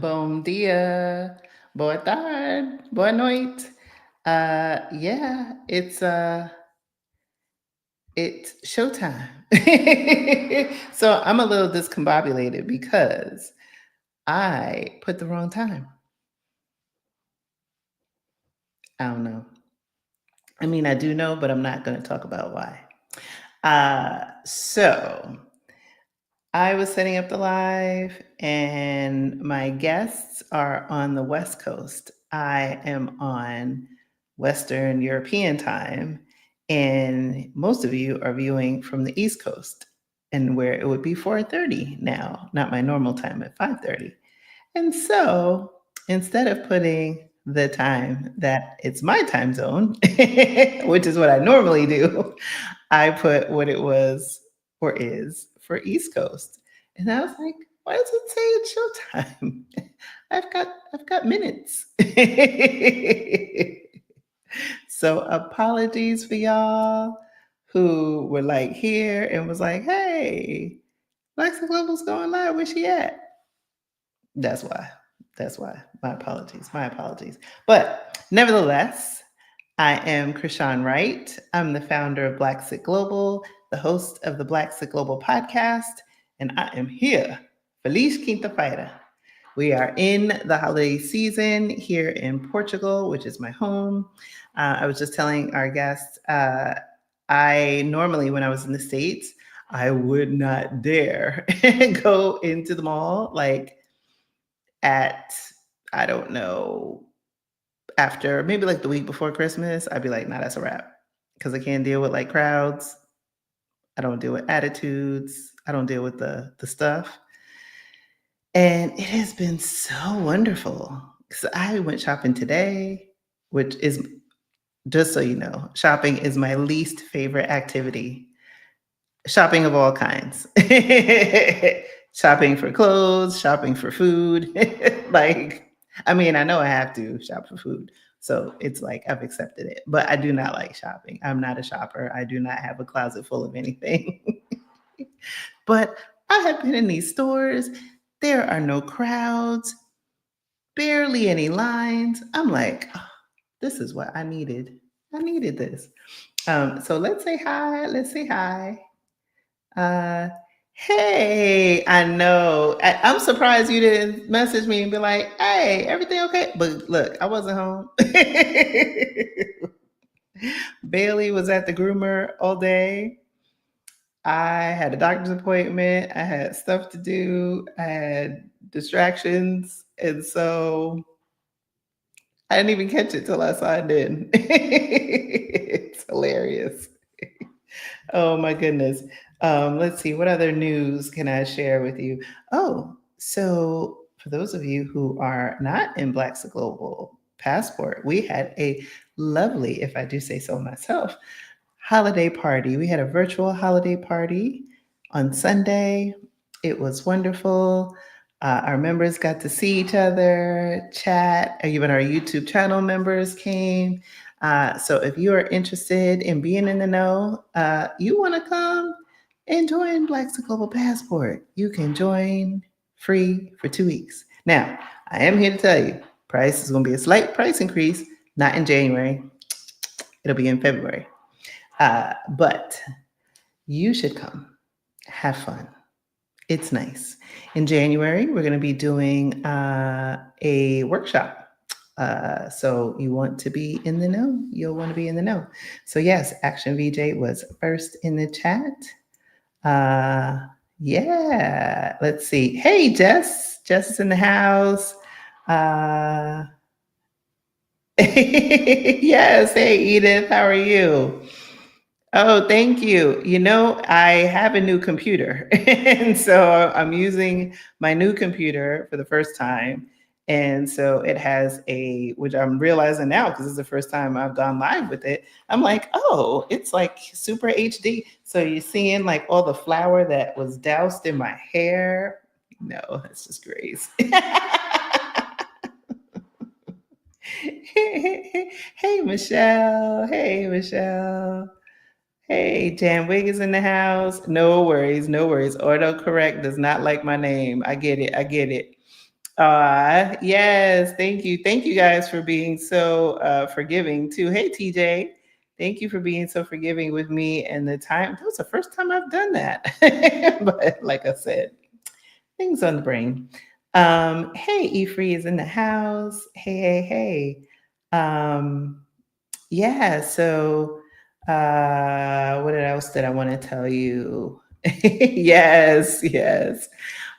Bom dia, boa tarde, boa noite. Yeah, it's showtime. So I'm a little discombobulated because I put the wrong time. I don't know. I mean, I do know, but I'm not going to talk about why. So I was setting up the live, and my guests are on the West Coast. I am on Western European time, and most of you are viewing from the East Coast, and where it would be 4:30 now, not my normal time at 5:30. And so instead of putting the time that it's my time zone, which is what I normally do, I put what it was or is for East Coast. And I was like, why does it say it's showtime? I've got minutes. So apologies for y'all who were like here and was like, hey, Lexa Global's going live. Where's she at? That's why. That's why. My apologies. My apologies. But nevertheless, I am Krishan Wright. I'm the founder of Black Sick Global, the host of the Black Sick Global podcast, and I am here. Feliz Quinta Feira. We are in the holiday season here in Portugal, which is my home. I was just telling our guests, I normally, when I was in the States, I would not dare go into the mall like at, I don't know, after maybe like the week before Christmas. I'd be like, nah, that's a wrap. Because I can't deal with like crowds. I don't deal with attitudes. I don't deal with the stuff. And it has been so wonderful. Because I went shopping today, which is, just so you know, shopping is my least favorite activity. Shopping of all kinds. Shopping for clothes, shopping for food. Like, I mean, I know I have to shop for food. So it's like I've accepted it. But I do not like shopping. I'm not a shopper. I do not have a closet full of anything. But I have been in these stores. There are no crowds, barely any lines. I'm like, oh, this is what I needed. I needed this. So let's say hi. Let's say hi. Uh, hey, I know. I'm surprised you didn't message me and be like, hey, everything okay? But look, I wasn't home. Bailey was at the groomer all day. I had a doctor's appointment. I had stuff to do. I had distractions. And so I didn't even catch it till I signed in. It's hilarious. Oh my goodness. Let's see, what other news can I share with you? Oh, so for those of you who are not in Black's Global Passport, we had a lovely, if I do say so myself, holiday party. We had a virtual holiday party on Sunday. It was wonderful. Our members got to see each other, chat. Even our YouTube channel members came. So if you are interested in being in the know, you want to come and join Black's Global Passport. You can join free for 2 weeks. Now, I am here to tell you, price is going to be a slight price increase, not in January. It'll be in February. But you should come, have fun. It's nice. In January, we're going to be doing a workshop. So you want to be in the know. You'll want to be in the know. So yes, Action VJ was first in the chat. Yeah, let's see. Hey, Jess. Jess is in the house. Uh, yes. Hey, Edith. How are you? Oh, thank you. You know, I have a new computer. And so I'm using my new computer for the first time. And so it has which I'm realizing now because it's the first time I've gone live with it. I'm like, oh, it's like super HD. So you're seeing like all the flour that was doused in my hair. No, that's just grace. Hey, Michelle. Hey, Michelle. Hey, Jan Wig is in the house. No worries, no worries. Autocorrect does not like my name. I get it. I get it. Yes, thank you. Thank you guys for being so forgiving too. Hey, TJ, thank you for being so forgiving with me and the time. That was the first time I've done that. But like I said, things on the brain. Hey, Efree is in the house. Hey, hey, hey. Yeah, so what else did I want to tell you? Yes, yes.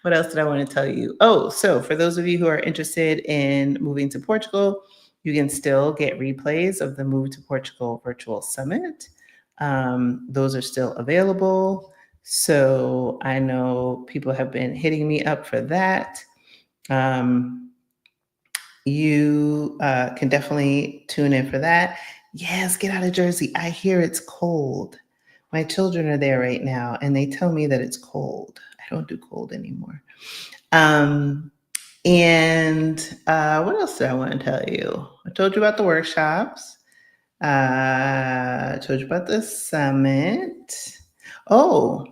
What else did I want to tell you? Oh, so for those of you who are interested in moving to Portugal, you can still get replays of the Move to Portugal Virtual Summit. Those are still available. So I know people have been hitting me up for that. Um, you can definitely tune in for that. Yes, get out of Jersey. I hear it's cold. My children are there right now and they tell me that it's cold. I don't do cold anymore. Um, and what else did I want to tell you? I told you about the workshops. I told you about the summit. Oh,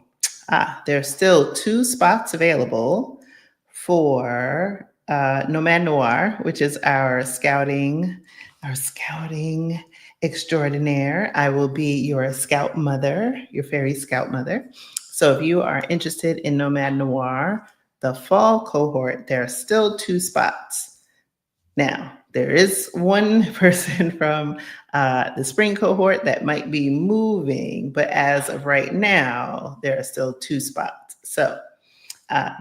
there's still 2 spots available for Nomad Noir, which is our scouting extraordinaire. I will be your scout mother, your fairy scout mother. So if you are interested in Nomad Noir, the fall cohort, there are still 2 spots. Now, there is one person from the spring cohort that might be moving, but as of right now, there are still 2 spots. So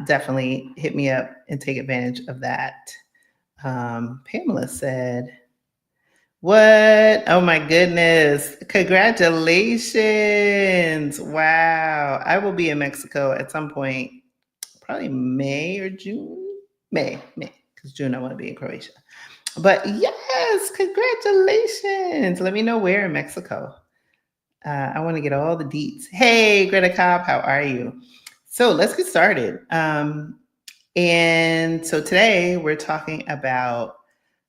definitely hit me up and take advantage of that. Pamela said, what? Oh my goodness. Congratulations. Wow. I will be in Mexico at some point, probably May or June. May, because June I want to be in Croatia. But yes, congratulations. Let me know where in Mexico. I want to get all the deets. Hey, Greta Cobb, how are you? So let's get started. And so today we're talking about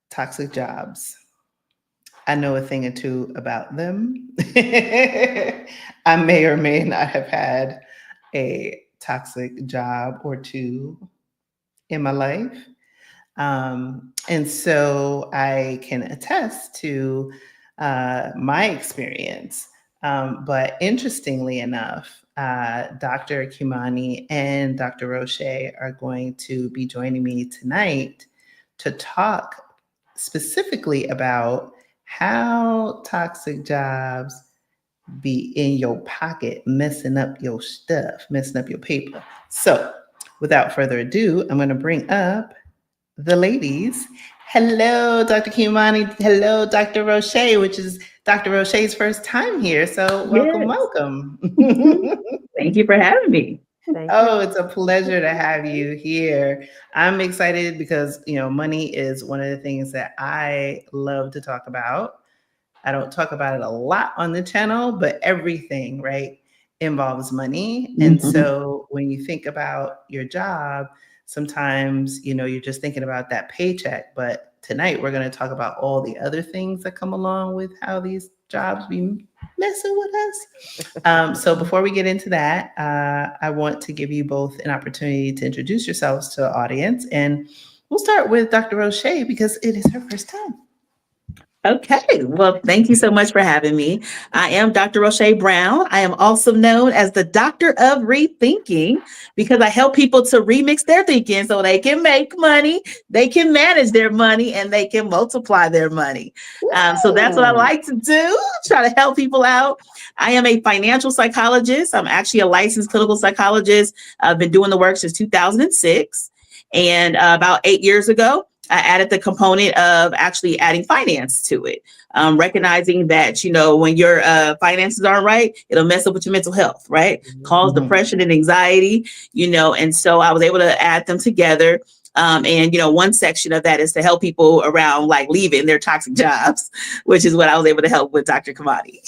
toxic jobs. I know a thing or two about them. I may or may not have had a toxic job or two in my life. And so I can attest to my experience. But interestingly enough, Dr. Kimani and Dr. Rosche are going to be joining me tonight to talk specifically about how toxic jobs be in your pocket, messing up your stuff, messing up your paper. So, without further ado, I'm going to bring up the ladies. Hello, Dr. Kimani. Hello, Dr. Rosche, which is Dr. Roche's first time here. So, welcome, Yes. welcome. Thank you for having me. Thank you. Oh, it's a pleasure to have you here. I'm excited because, money is one of the things that I love to talk about. I don't talk about it a lot on the channel, but everything, right, involves money. And Mhm. so when you think about your job, sometimes, you're just thinking about that paycheck. But tonight we're going to talk about all the other things that come along with how these jobs be messing with us. So before we get into that, I want to give you both an opportunity to introduce yourselves to the audience. And we'll start with Dr. Roche because it is her first time. Okay. Well, thank you so much for having me. I am Dr. Rosche Brown. I am also known as the Doctor of Rethinking because I help people to remix their thinking so they can make money, they can manage their money, and they can multiply their money. So that's what I Ooh. like to do, try to help people out. I am a financial psychologist. I'm actually a licensed clinical psychologist. I've been doing the work since 2006. And about 8 years ago, I added the component of actually adding finance to it, recognizing that, when your finances aren't right, it'll mess up with your mental health, right? Cause Mhm. depression and anxiety, and so I was able to add them together. And one section of that is to help people around like leaving their toxic jobs, which is what I was able to help with Dr. Kimani.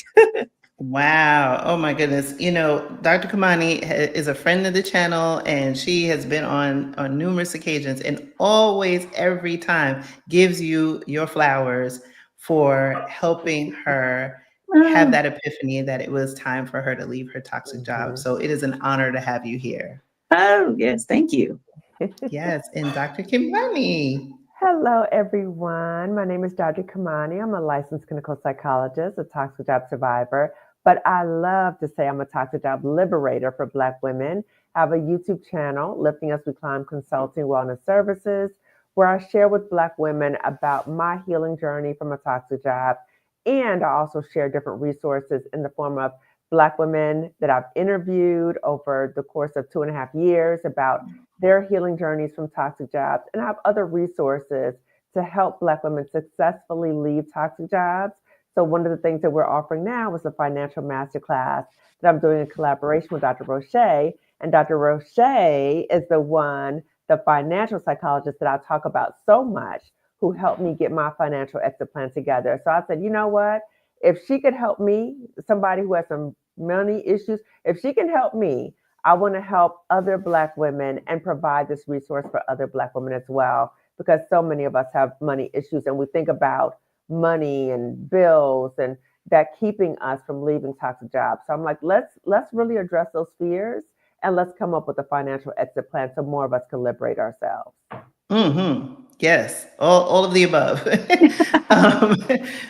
Wow. Oh my goodness. Dr. Kamani is a friend of the channel and she has been on numerous occasions and always every time gives you your flowers for helping her have Oh, that epiphany that it was time for her to leave her toxic job. Mhm. So it is an honor to have you here. oh, yes, thank you. Yes, and Dr. Kimani. Hello, everyone. My name is Dr. Kimani. I'm a licensed clinical psychologist, a toxic job survivor, but I love to say I'm a toxic job liberator for Black women. I have a YouTube channel, Lifting Us We Climb Consulting Wellness Services, where I share with Black women about my healing journey from a toxic job. And I also share different resources in the form of Black women that I've interviewed over the course of 2.5 years about their healing journeys from toxic jobs, and I have other resources to help Black women successfully leave toxic jobs. So one of the things that we're offering now is a financial masterclass that I'm doing in collaboration with Dr. Rosche. And Dr. Rosche is the financial psychologist that I talk about so much, who helped me get my financial exit plan together. So I said, you know what? If she could help me, somebody who has some money issues, if she can help me, I want to help other Black women and provide this resource for other Black women as well, because so many of us have money issues and we think about money and bills and that keeping us from leaving toxic jobs. So I'm like, let's really address those fears and let's come up with a financial exit plan so more of us can liberate ourselves. Yes, all of the above. um,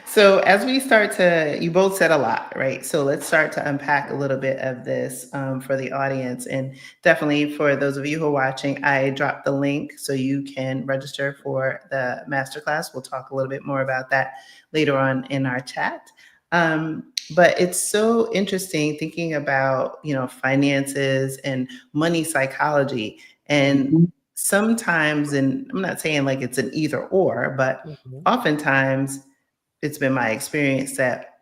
so as we start to, you both said a lot, right? So let's start to unpack a little bit of this for the audience. And definitely for those of you who are watching, I dropped the link so you can register for the masterclass. We'll talk a little bit more about that later on in our chat. But it's so interesting thinking about, finances and money psychology. And sometimes, and I'm not saying like it's an either or, but oftentimes it's been my experience that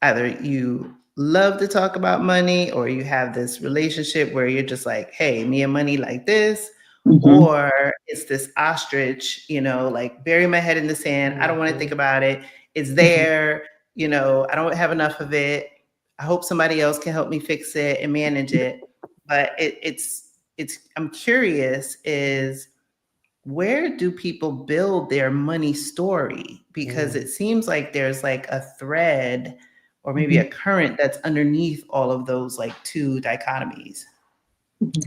either you love to talk about money or you have this relationship where you're just like, hey, me and money like this, or it's this ostrich, like bury my head in the sand. I don't want to think about it. It's there, I don't have enough of it. I hope somebody else can help me fix it and manage it. But I'm curious is, where do people build their money story? Because it seems like there's like a thread or maybe a current that's underneath all of those like two dichotomies.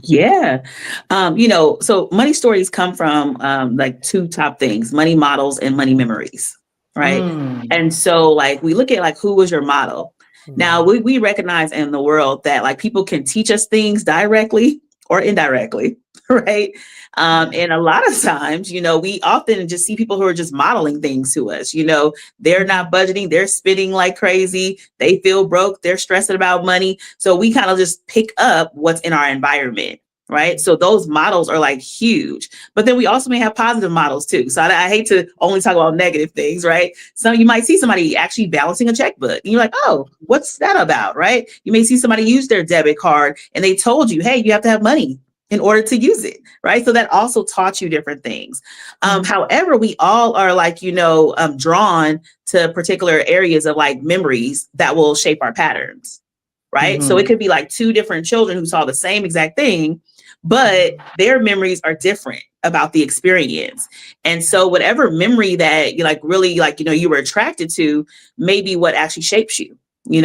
Yeah. So money stories come from like two top things, money models and money memories. Right. And so like we look at like, who was your model? Now we recognize in the world that like people can teach us things directly or indirectly. Right. And a lot of times, we often just see people who are just modeling things to us. They're not budgeting, they're spending like crazy, they feel broke, they're stressing about money. So we kind of just pick up what's in our environment. Right. So those models are like huge, but then we also may have positive models too. So I hate to only talk about negative things, right? So you might see somebody actually balancing a checkbook and you're like, oh, what's that about? Right. You may see somebody use their debit card and they told you, hey, you have to have money in order to use it. Right. So that also taught you different things. However, we all are like, drawn to particular areas of like memories that will shape our patterns. Right. So it could be like two different children who saw the same exact thing, but their memories are different about the experience. And so whatever memory that you like really like, you were attracted to may be what actually shapes you,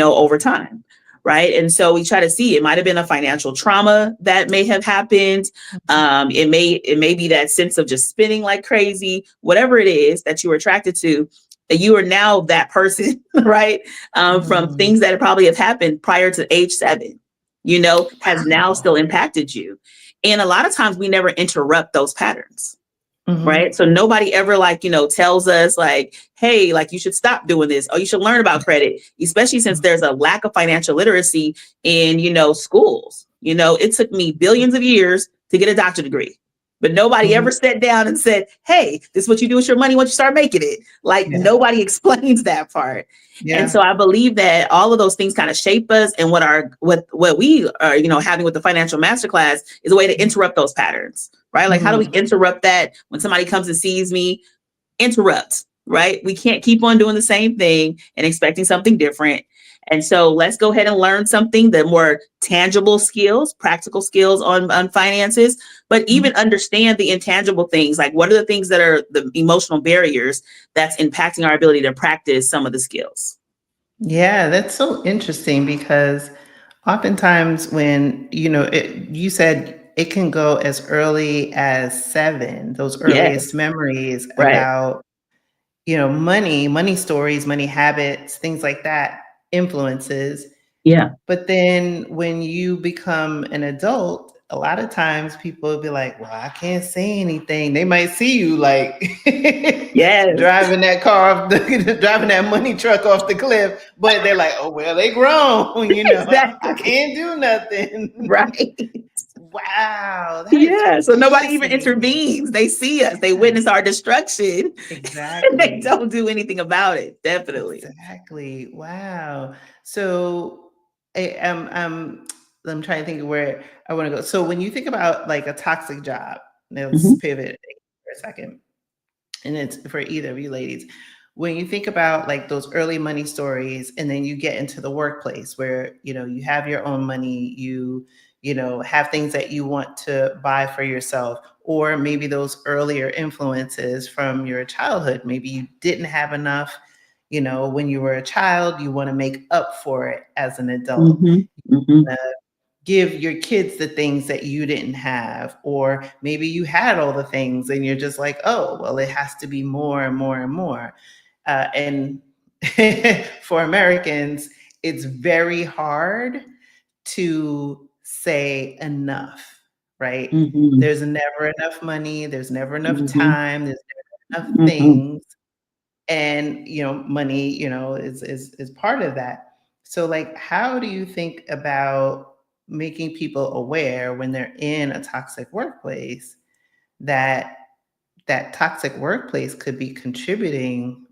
over time. Right. And so we try to see, it might have been a financial trauma that may have happened. It may be that sense of just spending like crazy, whatever it is that you were attracted to, that you are now that person, right? From things that probably have happened prior to age 7, has now still impacted you. And a lot of times we never interrupt those patterns. Right. So nobody ever like, tells us like, hey, like you should stop doing this. Oh, you should learn about credit, especially since there's a lack of financial literacy in, schools. It took me billions of years to get a doctorate degree, but nobody ever sat down and said, hey, this is what you do with your money once you start making it. Like nobody explains that part. Yeah. And so I believe that all of those things kind of shape us. And what we are, having with the Financial Masterclass is a way to interrupt those patterns. Right? Like, how do we interrupt that when somebody comes and sees me? Interrupt, right? We can't keep on doing the same thing and expecting something different. And so let's go ahead and learn something, the more tangible skills, practical skills on finances, but even understand the intangible things. Like, what are the things that are the emotional barriers that's impacting our ability to practice some of the skills? Yeah, that's so interesting because oftentimes when, you said it can go as early as 7, those earliest Yes. memories Right. about, money stories, money habits, things like that, influences. Yeah. But then when you become an adult, a lot of times people will be like, well, I can't say anything. They might see you like Yes. driving that car off driving that money truck off the cliff, but they're like, oh, well, they grown, I Exactly. can't do nothing. Right. Wow, that is Yeah. So nobody even fascinating. intervenes. They see us, they Yeah, witness our destruction, and they exactly. don't do anything about it. Definitely. Exactly. Wow. So I'm trying to think of where I want to go. So when you think about like a toxic job, let's Mhm. pivot for a second. And it's for either of you ladies. When you think about like those early money stories and then you get into the workplace where, you have your own money, you have things that you want to buy for yourself, or maybe those earlier influences from your childhood. Maybe you didn't have enough, when you were a child, you want to make up for it as an adult. Mhm. Mhm. Give your kids the things that you didn't have, or maybe you had all the things and you're just like, oh, well, it has to be more and more and more. And for Americans, it's very hard to say enough, right? Mhm. There's never enough money, there's never enough Mhm. time, there's never enough Mhm. things. And money, is part of that. So like, how do you think about making people aware when they're in a toxic workplace that that toxic workplace could be contributing,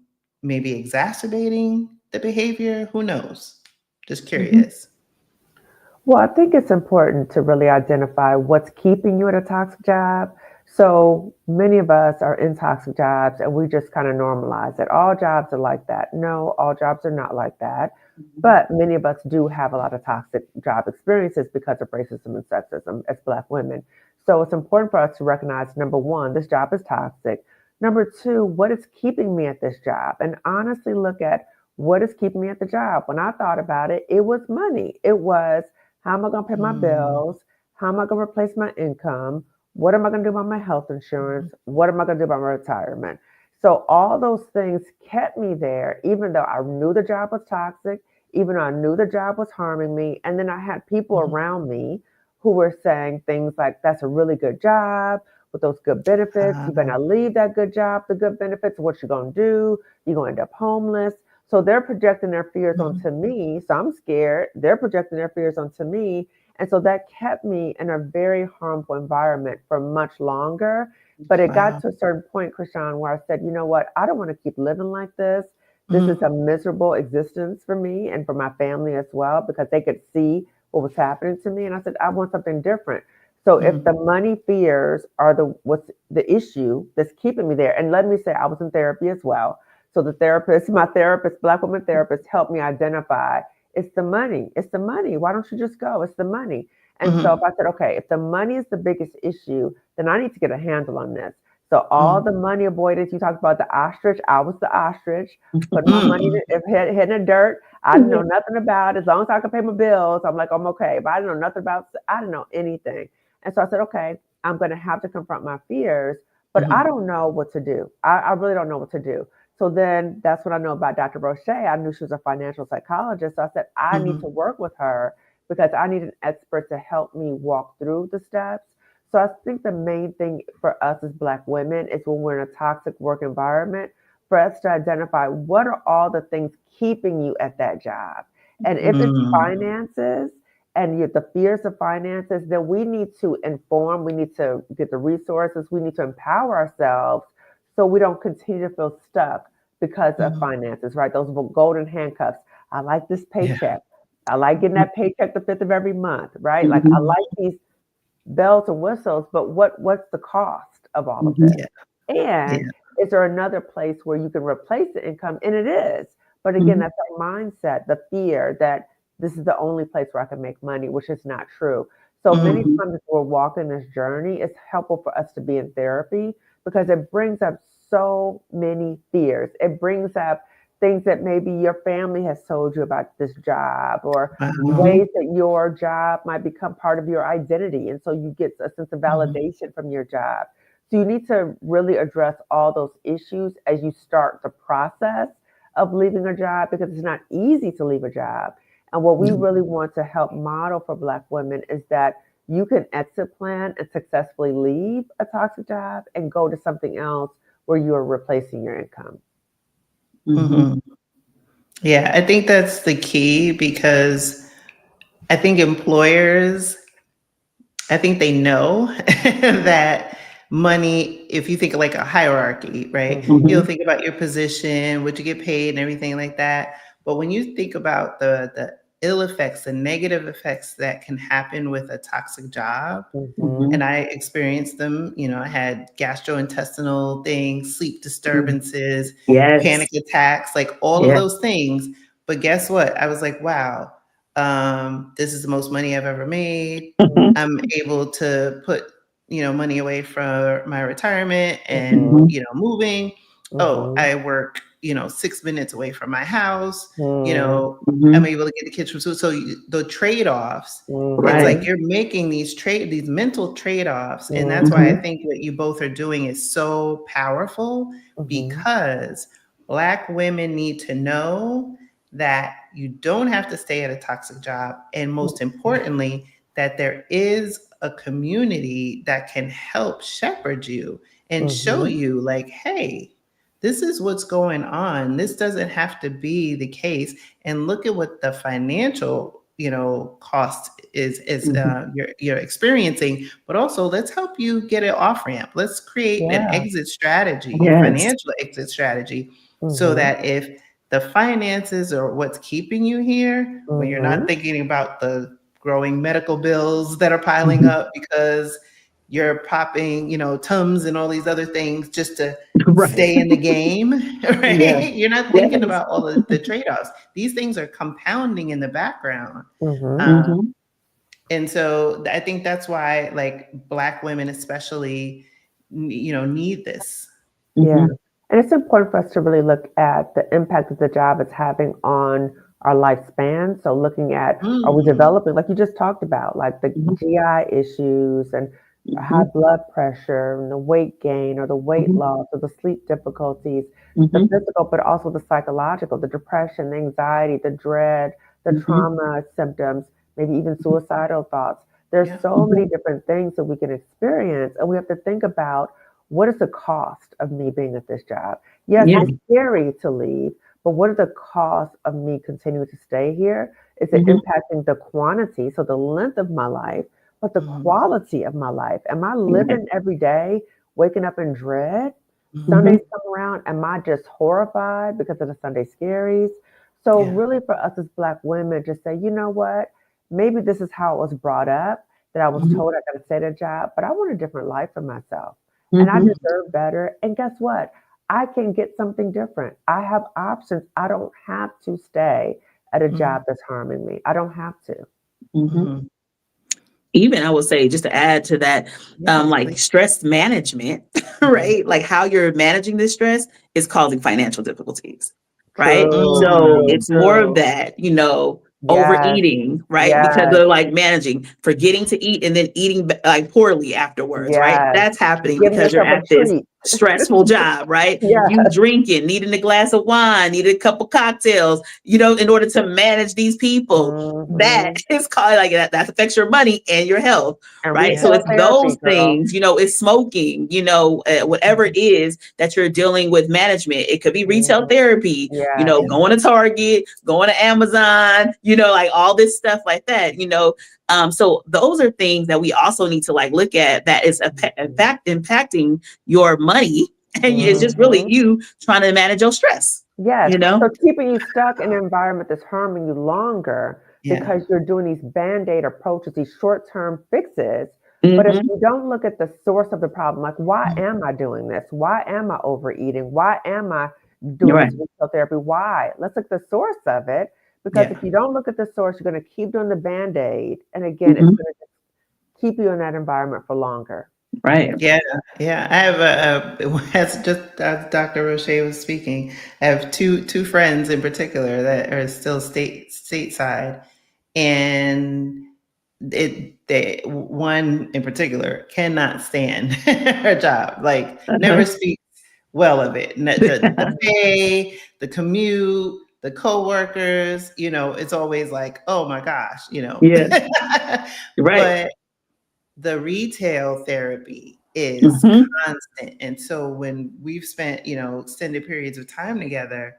maybe exacerbating the behavior? Who knows? Just Mhm. curious. Well, I think it's important to really identify what's keeping you at a toxic job. So many of us are in toxic jobs and we just kind of normalize it. All jobs are like that. No, all jobs are not like that. Mhm. But many of us do have a lot of toxic job experiences because of racism and sexism as Black women. So it's important for us to recognize number one, this job is toxic. Number two, what is keeping me at this job? And honestly look at what is keeping me at the job. When I thought about it, it was money. It was how am I going to pay my Mm, bills? How am I going to replace my income? What am I going to do about my health mhm, insurance? What am I going to do about my retirement? So all those things kept me there, even though I knew the job was toxic, even though I knew the job was harming me. And then I had people mhm. around me who were saying things like, that's a really good job with those good benefits. You better Um, not leave that good job, the good benefits. What you going to do? You're going to end up homeless. So they're projecting their fears mhm. onto me. So I'm scared. They're projecting their fears onto me. And so that kept me in a very harmful environment for much longer. But it got Wow. to a certain point, Krishan, where I said, you know what? I don't want to keep living like this. This is Mhm, a miserable existence for me and for my family as well, because they could see what was happening to me. And I said, I want something different. So if the mhm, money fears are the what's the issue that's keeping me there, and let me say I was in therapy as well. So the therapist, my therapist, Black woman therapist, helped me identify it's the money. It's the money. Why don't you just go? It's the money. And so if mhm, I said, okay, if the money is the biggest issue, then I need to get a handle on this. So all mhm. the money avoidance, you talked about the ostrich. I was the ostrich, putting my money Mhm, head in the dirt. I didn't know Yeah. nothing about it. As long as I could pay my bills, I'm like, I'm okay. But I didn't know nothing about, I didn't know anything. And so I said, okay, I'm going to have to confront my fears, but I mhm, don't know what to do. I really don't know what to do. So then that's what I know about Dr. Rosche. I knew she was a financial psychologist. So I said, I need mhm, to work with her because I need an expert to help me walk through the steps. So I think the main thing for us as Black women is when we're in a toxic work environment, for us to identify what are all the things keeping you at that job. And if it's mm, finances, and yet the fears of finances, then we need to inform, we need to get the resources, we need to empower ourselves so we don't continue to feel stuck because of mhm. finances, right? Those golden handcuffs. I like this Yeah. paycheck. I like getting that paycheck the 5th of every month, right? Like I Mhm. like these bells and whistles, but what's the cost of all of this? Mhm. Yeah. And Yeah. is there another place where you can replace the income? And it is. But again, Mhm. that's our mindset, the fear that this is the only place where I can make money, which is not true. So many Mm, Mhm. times as we're walking this journey, it's helpful for us to be in therapy because it brings up so many fears. It brings up things that maybe your family has told you about this job, or Uh-huh. ways that your job might become part of your identity. And so you get a sense of validation from your job. So you need to really address all those issues as you start the process of leaving a job, because it's not easy to leave a job. And what we really want to help model for Black women is that you can exit plan and successfully leave a toxic job and go to something else where you are replacing your income. Mhm. Yeah, I think that's the key, because I think employers, I think they know that money, if you think of like a hierarchy, right? You'll think about your position, what you get paid, and everything like that. But when you think about the ill effects, the negative effects that can happen with a toxic job, and I experienced them, I had gastrointestinal things, sleep disturbances, panic Yes. attacks, like all of Yeah. those things. But guess what? I was like, wow, this is the most money I've ever made. I'm able to put, money away for my retirement and, moving. Oh, I work, 6 minutes away from my house. I'm able to get the kids from school. So the trade-offs, it's like Right. you're making these mental trade-offs. And that's why I think what you both are doing is so powerful, because Black women need to know that you don't have to stay at a toxic job. And most importantly, that there is a community that can help shepherd you and show you like, hey, this is what's going on. This doesn't have to be the case. And look at what the financial, cost is you're experiencing. But also, let's help you get an off ramp. Let's create an exit strategy, a Yes. financial exit strategy, so that if the finances are what's keeping you here, when you're not thinking about the growing medical bills that are piling up because you're popping, Tums and all these other things just to Right. stay in the game, right? Yeah. You're not thinking about all of the trade-offs. These things are compounding in the background. And so I think that's why, like, Black women especially, need this. Yeah. And it's important for us to really look at the impact that the job is having on our lifespan. So looking at, are we developing, like you just talked about, like the GI issues and high blood pressure and the weight gain or the weight loss or the sleep difficulties, the physical, but also the psychological, the depression, the anxiety, the dread, the trauma symptoms, maybe even suicidal thoughts. There's so many different things that we can experience, and we have to think about, what is the cost of me being at this job? Yes, it's scary to leave, but what are the costs of me continuing to stay here? Is it impacting the quantity, so the length of my life, but the quality of my life? Am I living every day, waking up in dread? Sundays come around, am I just horrified because of the Sunday scaries? So really for us as Black women, just say, you know what? Maybe this is how I was brought up, that I was told I got to stay at a job, but I want a different life for myself. And I deserve better. And guess what? I can get something different. I have options. I don't have to stay at a job that's harming me. I don't have to. Even I would say, just to add to that, like Please. stress management, right? Like how you're managing this stress is causing financial difficulties, right? So it's more of that, Yes. overeating, right? Because Yes. of like managing, forgetting to eat and then eating like poorly afterwards, right? Yes. That's happening Giving because you're yourself a at this treat. stressful job, right? Yes. You drinking, needing a glass of wine, needing a couple cocktails, in order to manage these people. That is called like that affects your money and your health, And right? So retail it's therapy, those girl. things, it's smoking, whatever it is that you're dealing with management. It could be retail therapy, Yeah. going to Target, going to Amazon, like all this stuff like that, so those are things that we also need to like look at, that is in fact impacting your money. And it's just really you trying to manage your stress. Yes. So keeping you stuck in an environment that's harming you longer because you're doing these band-aid approaches, these short-term fixes. But if you don't look at the source of the problem, like, why am I doing this? Why am I overeating? Why am I doing this retail therapy? Why? Let's look at the source of it. Because if you don't look at the source, you're going to keep doing the band-aid. And again, it's going to keep you in that environment for longer. Right. Yeah, yeah. I have as Dr. Rosche was speaking, I have two friends in particular that are still stateside, and one in particular cannot stand her job. Like, never speaks well of it. The pay, the commute, the coworkers. It's always like, oh my gosh. Yeah. Right. But the retail therapy is constant. And so when we've spent, extended periods of time together,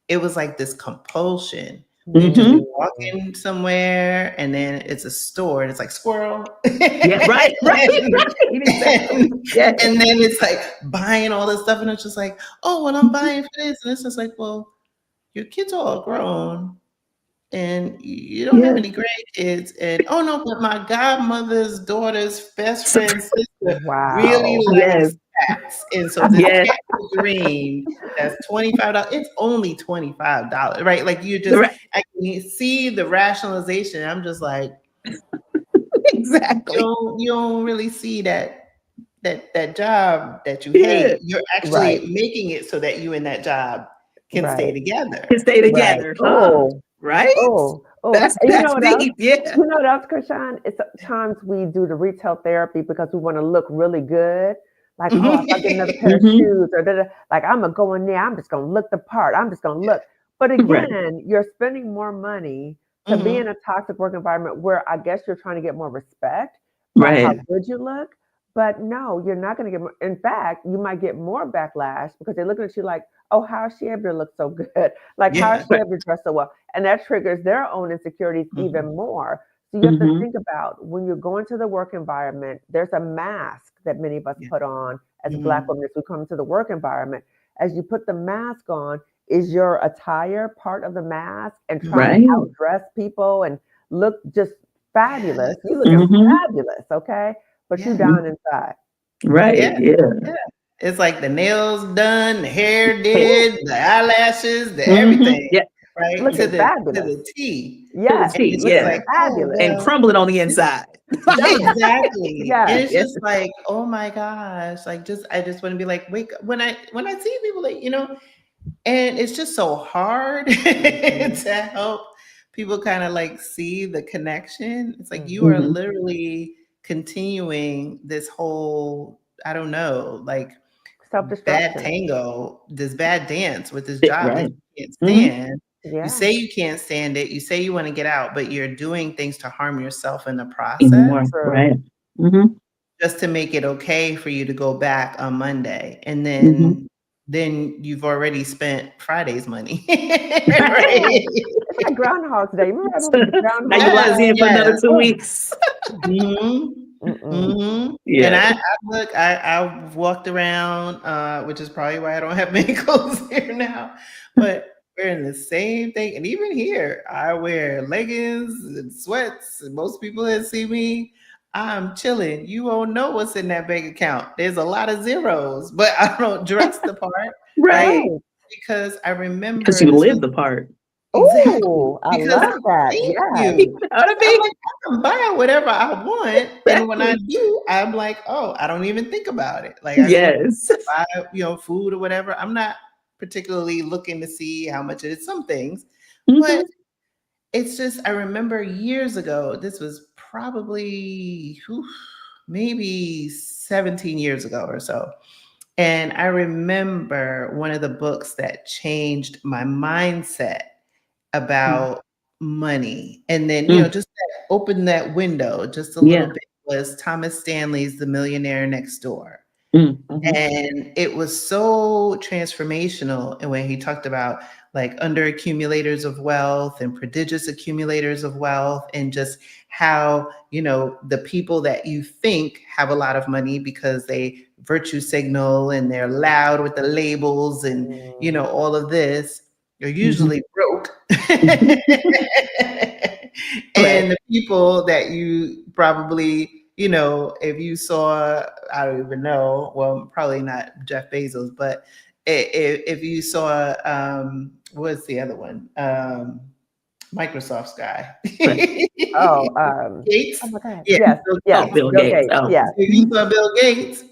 it was like this compulsion. We'd just be walking somewhere, and then it's a store, and it's like squirrel. Yeah, right. Exactly. And then it's like buying all this stuff, and it's just like, oh, well, I'm buying for this. And it's just like, well, your kids are all grown, and you don't have any grandkids, and oh no, but my godmother's daughter's best friend's sister really likes cats, and so this cat figurine that's $25. It's only $25, right? Like, I can see the rationalization. I'm just like, exactly. you don't really see that job that you hate. You're actually making it so that you and that job can stay together. Can stay together. Oh, right. Oh, that's deep. Yeah. You know what else, Krishan? It's sometimes we do the retail therapy because we want to look really good. Like, oh, if I get another pair of shoes, or like, I'm gonna go in there, I'm just gonna look the part. I'm just gonna look. But again, you're spending more money to be in a toxic work environment where I guess you're trying to get more respect by how good you look. But no, you're not going to get more. In fact, you might get more backlash because they're looking at you like, oh, how is she able to look so good? Like, how is she able to dress so well? And that triggers their own insecurities even more. So you have to think about, when you're going to the work environment, there's a mask that many of us put on as Black women as we come into the work environment. As you put the mask on, is your attire part of the mask and trying to outdress people and look just fabulous? You looking fabulous, okay? But you down inside. Right. Yeah. It's like the nails done, the hair did, the eyelashes, the everything. Yeah. Right? Looking to fabulous. the T. Yes. Yeah. Like, fabulous. And crumbling on the inside. Exactly. Yeah. And it's just like, oh my gosh. Like, I just want to be like, wake up. When I see people, like, and it's just so hard to help people kind of like see the connection. It's like, you are literally continuing this whole, I don't know, like, bad tango, this bad dance with this job that you can't stand. Yeah. You say you can't stand it. You say you want to get out, but you're doing things to harm yourself in the process. Right. Just to make it okay for you to go back on Monday. And then you've already spent Friday's money. Right? It's like Groundhog's Day. Remember that movie, Groundhog's Now you locked in for another 2 weeks. Yeah. And I've walked around, which is probably why I don't have many clothes here now. But we're in the same thing. And even here, I wear leggings and sweats. And most people that see me, I'm chilling. You won't know what's in that bank account. There's a lot of zeros, but I don't dress the part. Right. Because I remember. Because you live the part. Exactly. Oh, I love that. Yeah. You know what I mean? Like, I can buy whatever I want. And when I do, I'm like, oh, I don't even think about it. Like, I buy, food or whatever. I'm not particularly looking to see how much it is, some things. But it's just, I remember years ago, this was probably maybe 17 years ago or so. And I remember one of the books that changed my mindset about money. And then, just open that window just a little bit, was Thomas Stanley's The Millionaire Next Door. And it was so transformational. And when he talked about like under accumulators of wealth and prodigious accumulators of wealth, and just how, the people that you think have a lot of money because they virtue signal and they're loud with the labels and, all of this, you're usually broke. And the people that you probably, if you saw, I don't even know, well, probably not Jeff Bezos, but if you saw, what's the other one? Microsoft's guy. Oh Gates. my God. Yeah. Yes, yes. Oh, Bill Bill Gates. Gates. Oh, Yes. So you saw Bill Gates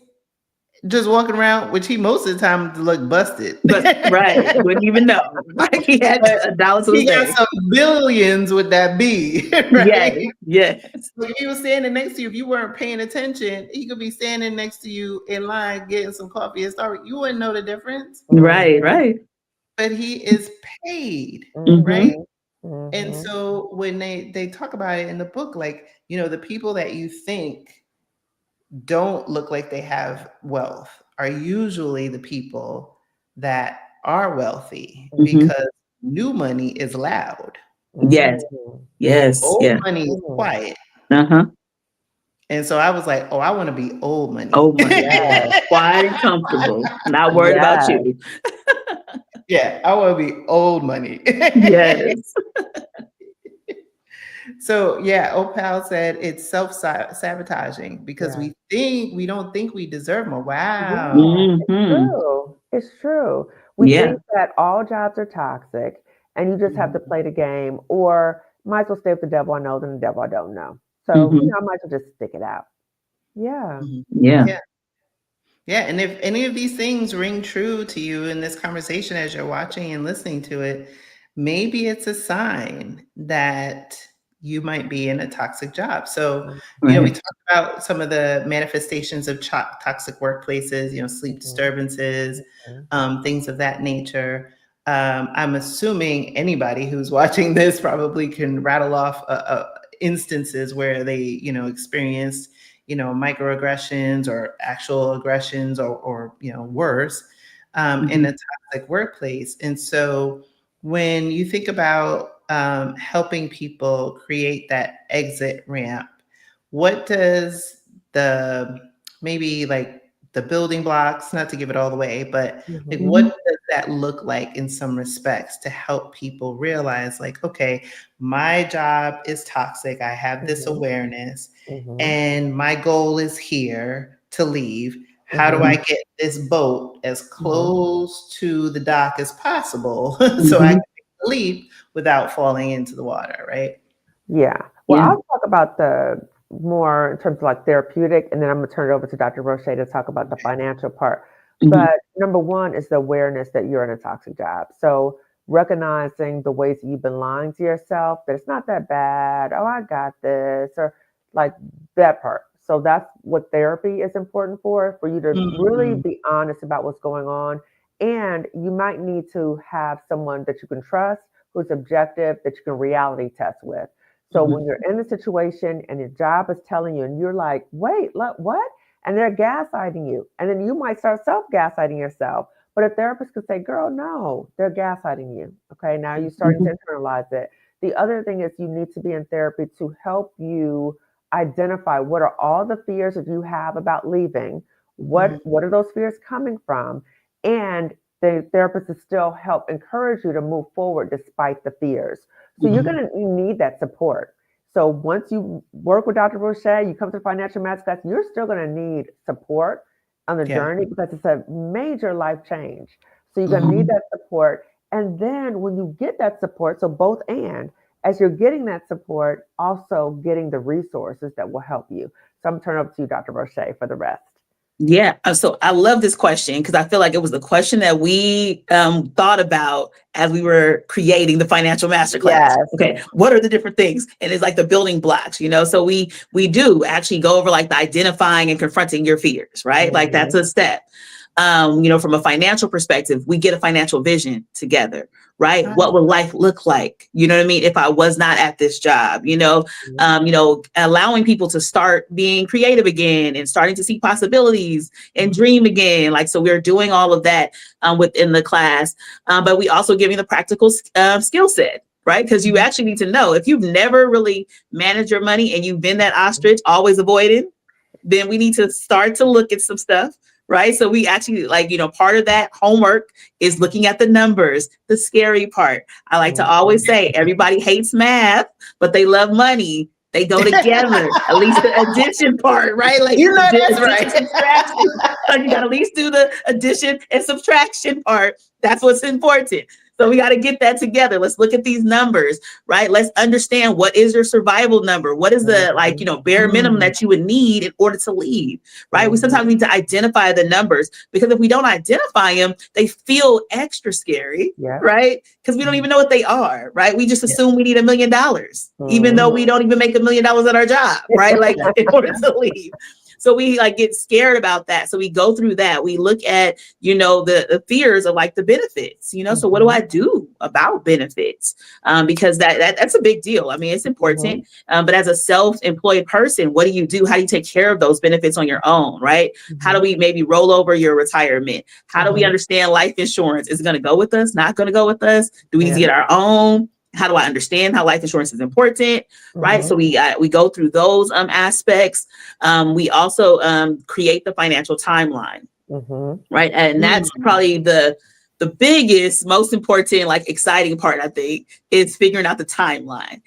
just walking around, which he most of the time looked busted. but right, wouldn't even know. Like he had But a dollar to his he got name. some billions with that B, Yes, right? yes, So if he was standing next to you, if you weren't paying attention, he could be standing next to you in line getting some coffee at Starbucks. You wouldn't know the difference. right, right. But he is paid, Mm-hmm. right? Mhm. And so when they talk about it in the book, like, the people that you think don't look like they have wealth are usually the people that are wealthy, Mm-hmm. because new money is loud. Yes, yes, Old yeah. money is quiet. Uh-huh. And so I was like, oh, I want to be old money. Old money. Yes. Quiet and comfortable. Not worried about Yes. you. Yeah, I want to be old money. Yes. So yeah, Opal said it's self-sabotaging because Yeah. we don't think we deserve more. Wow. Yeah, it's Mm-hmm. true. It's true. We Yeah. think that all jobs are toxic and you just have to play the game, or might as well stay with the devil I know than the devil I don't know. So, Mm-hmm. I might as well just stick it out. Yeah. Yeah. Yeah. Yeah. And if any of these things ring true to you in this conversation as you're watching and listening to it, maybe it's a sign that you might be in a toxic job. So, we Right. talked about some of the manifestations of toxic workplaces, sleep disturbances, things of that nature. I'm assuming anybody who's watching this probably can rattle off instances where they, experienced, microaggressions or actual aggressions or worse in a toxic workplace. And so when you think about helping people create that exit ramp, what does maybe like the building blocks, not to give it all away, but like what does that look like in some respects to help people realize like, okay, my job is toxic. I have this awareness and my goal is here to leave. How do I get this boat as close to the dock as possible so I can make the leap without falling into the water, right? Yeah. Well, Yeah. I'll talk about the more in terms of like therapeutic, and then I'm going to turn it over to Dr. Rosche to talk about the financial part. Mhm. But number one is the awareness that you're in a toxic job. So recognizing the ways that you've been lying to yourself, that it's not that bad. Oh, I got this, or like that part. So that's what therapy is important for you to really be honest about what's going on. And you might need to have someone that you can trust, who's objective, that you can reality test with. So when you're in a situation and your job is telling you, and you're like, wait, what? And they're gaslighting you. And then you might start self-gaslighting yourself. But a therapist could say, girl, no, they're gaslighting you. Okay, now you're starting to internalize it. The other thing is you need to be in therapy to help you identify what are all the fears that you have about leaving. What are those fears coming from? And the therapist will still help encourage you to move forward despite the fears. So you're going to need that support. So once you work with Dr. Rosche, you come to Financial Masterclass, you're still going to need support on the journey because it's a major life change. So you're going to need that support. And then when you get that support, so both and, as you're getting that support, also getting the resources that will help you. So I'm going to turn it over to you, Dr. Rosche, for the rest. Yeah. So I love this question because I feel like it was the question that we thought about as we were creating the Financial Masterclass. Yes. Okay. What are the different things? And it's like the building blocks, so we do actually go over like the identifying and confronting your fears, right? Like that's a step. From a financial perspective, we get a financial vision together, right? What would life look like? You know what I mean? If I was not at this job, allowing people to start being creative again and starting to see possibilities and dream again. Like, so we're doing all of that within the class, but we also giving the practical skill set, right? Because you actually need to know if you've never really managed your money and you've been that ostrich always avoiding, then we need to start to look at some stuff. Right. So we actually part of that homework is looking at the numbers, the scary part. I like to always say everybody hates math, but they love money. They go together, at least the addition part, right? Like that's right. Subtraction. You got to at least do the addition and subtraction part. That's what's important. So we got to get that together. Let's look at these numbers, right? Let's understand what is your survival number? What is the bare minimum that you would need in order to leave, right? We sometimes need to identify the numbers, because if we don't identify them, they feel extra scary, right? Because we don't even know what they are, right? We just assume we need $1 million, even though we don't even make $1 million at our job, right? Like in order to leave. So we get scared about that. So we go through that. We look at, the fears of the benefits, so what do I do about benefits? Because that's a big deal. I mean, it's important. But as a self-employed person, what do you do? How do you take care of those benefits on your own, right? How do we maybe roll over your retirement? How do we understand life insurance? Is it going to go with us? Not going to go with us? Do we need to get our own? How do I understand how life insurance is important, right? So we go through those aspects. We also create the financial timeline, right? And that's probably the biggest, most important, exciting part, I think, is figuring out the timeline.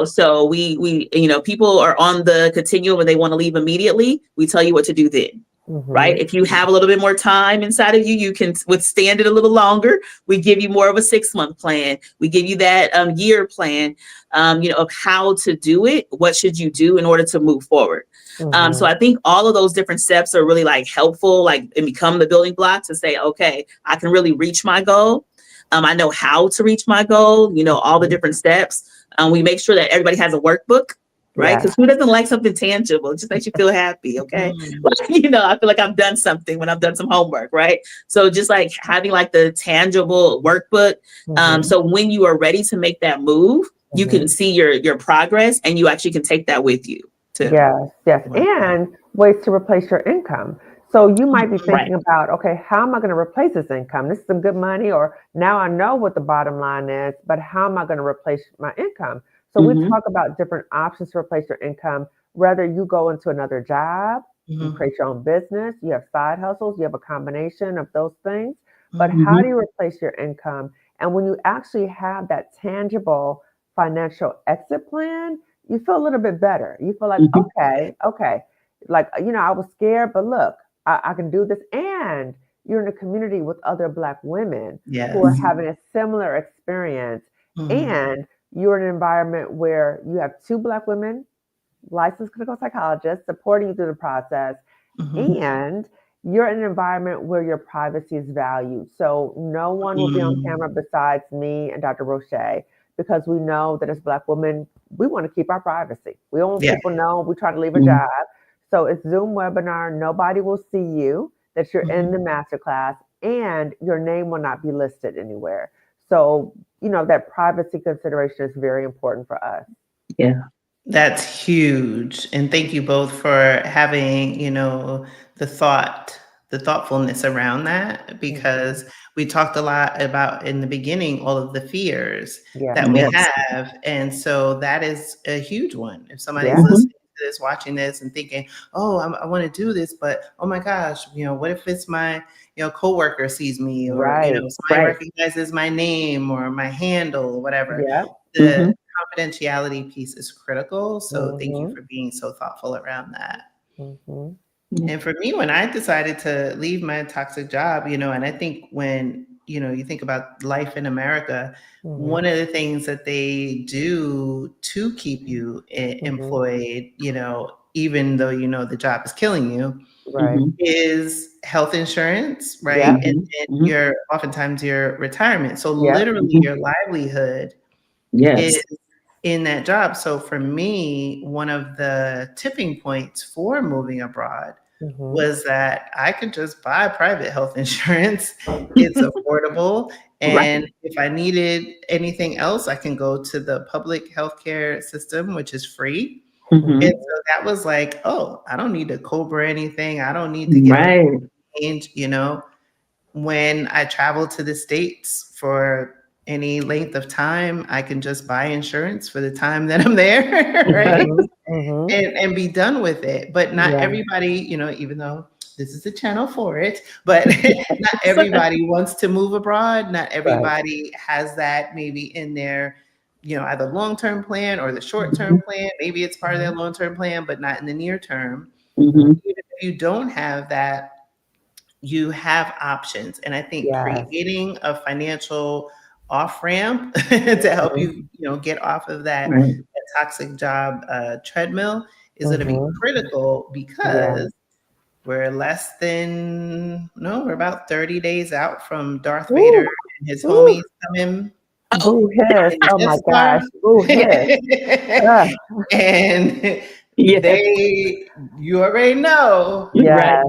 So we people are on the continuum and they want to leave immediately. We tell you what to do then. Right. If you have a little bit more time inside of you, you can withstand it a little longer. We give you more of a 6-month plan. We give you that year plan, of how to do it. What should you do in order to move forward? So I think all of those different steps are really helpful, and become the building blocks to say, okay, I can really reach my goal. I know how to reach my goal, all the different steps. We make sure that everybody has a workbook. Right. Because who doesn't like something tangible? It just makes you feel happy. OK. I feel like I've done something when I've done some homework. Right. So just having the tangible workbook. So when you are ready to make that move, you can see your progress, and you actually can take that with you too. Yes. And ways to replace your income. So you might be thinking about, okay, how am I going to replace this income? This is some good money, or now I know what the bottom line is, but how am I going to replace my income? So we talk about different options to replace your income, whether you go into another job, you create your own business, you have side hustles, you have a combination of those things. But how do you replace your income? And when you actually have that tangible financial exit plan, you feel a little bit better. You feel like, okay. I was scared, but look, I can do this. And you're in a community with other Black women who are having a similar experience. And you're in an environment where you have 2 Black women, licensed clinical psychologists, supporting you through the process. And you're in an environment where your privacy is valued. So no one will be on camera besides me and Dr. Rosche, because we know that as Black women, we want to keep our privacy. We don't want people to know we try to leave a job. So it's Zoom webinar. Nobody will see you, that you're in the masterclass, and your name will not be listed anywhere. So, that privacy consideration is very important for us. Yeah. That's huge. And thank you both for having, the thoughtfulness around that, because we talked a lot about in the beginning, all of the fears that we have. And so that is a huge one. If somebody's listening to this, watching this and thinking, oh, I want to do this, but oh my gosh, what if it's my, coworker sees me, or, somebody recognizes my name or my handle or whatever. The confidentiality piece is critical. So thank you for being so thoughtful around that. And for me, when I decided to leave my toxic job, and I think when, you think about life in America, one of the things that they do to keep you employed, even though, the job is killing you, is health insurance, right? And your oftentimes your retirement. So literally your livelihood is in that job. So for me, one of the tipping points for moving abroad was that I could just buy private health insurance. It's affordable. And if I needed anything else, I can go to the public healthcare system, which is free. And so that was like, oh, I don't need to Cobra anything. I don't need to get a change, When I travel to the States for any length of time, I can just buy insurance for the time that I'm there, right? And be done with it. But not everybody, even though this is a channel for it, but not everybody wants to move abroad. Not everybody has that maybe in their, either long-term plan or the short-term plan. Maybe it's part of their long-term plan, but not in the near term. Even if you don't have that, you have options. And I think creating a financial off ramp to help you, get off of that, Right. that toxic job treadmill is going to be Mm-hmm. critical Yeah. because we're about 30 days out from Darth Vader Woo. and his Woo. homies coming Oh, Boo hiss. in the Oh Death my Star. gosh. Boo hiss. Ugh. And yeah. you already know. Right. Yes.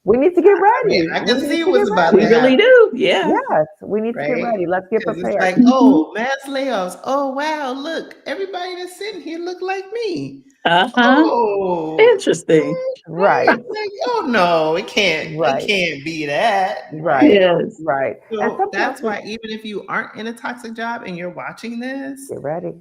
We need to get I mean, ready. I We can need see to get what's about We to ready. really happen, do. Yeah. Yes, we need to get right? ready. Let's get Because it's prepared. like, Mhm. mass layoffs. Oh, wow, look, everybody that's sitting here look like me. Uh-huh. Oh, Interesting. Right. like, oh no, it Right. can't be that, Right. right? Yes. Right. And So sometimes that's we why even if you aren't in a toxic job and you're watching this, get ready.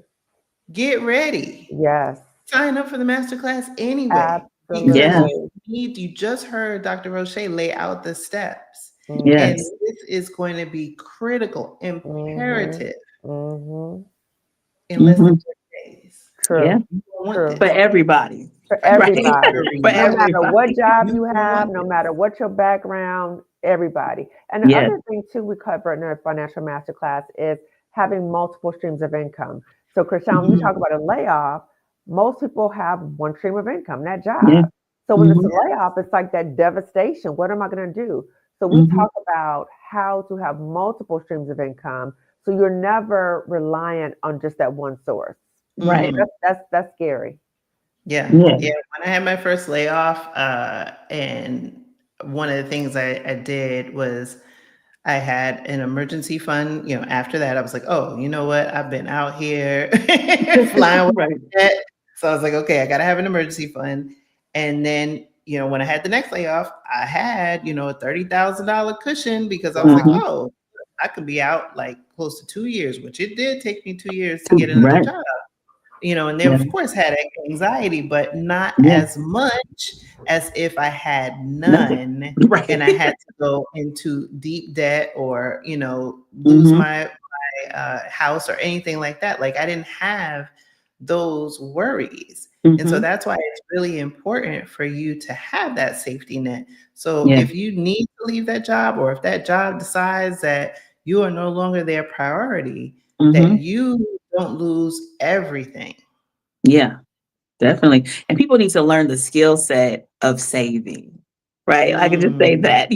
get ready. Yes. Sign up for the masterclass anyway, because Yeah. Absolutely. you just heard Dr. Roche lay out the steps. And Mm-hmm. Yes. this is going to be critical, Mm-hmm. imperative Mm-hmm. in less than Hmm. 30 days. Yeah. True. You don't want True. For this, everybody. For Right. everybody. For No matter what everybody. job You you don't have, want no this. matter what your background, everybody. And the Yes. other thing too we cover in our financial masterclass is having multiple streams of income. So Krishan, you Hmm. talk about a layoff, most people have one stream of income, that Yeah. job. So when it's a Hmm. layoff, it's like that devastation. What am I going to do? So we Hmm. talk about how to have multiple streams of income so you're never reliant on just that one source. Right. That's scary. Yeah, Yeah. yeah. When I had my first layoff, and one of the things I did was I had an emergency fund. After that, I was like, oh, you know what? I've been out here flying with Right. jet. So I was like, okay, I got to have an emergency fund. And then, when I had the next layoff, I had, a $30,000 cushion because I was like, Hmm. Wow. oh, I could be out like close to 2 years, which it did take me 2 years to get another Right. job. And then Yeah. of course had anxiety, but not Yeah. as much as if I had Nothing. none Right. and I had to go into deep debt or, lose Hmm. my house or anything like that. Like I didn't have those worries. And so Hmm. that's why it's really important for you to have that safety net. So Yeah. if you need to leave that job or if that job decides that you are no longer their priority, that Hmm. you don't lose everything. Yeah. Definitely. And people need to learn the skill set of saving, right? I can just say Mm. that,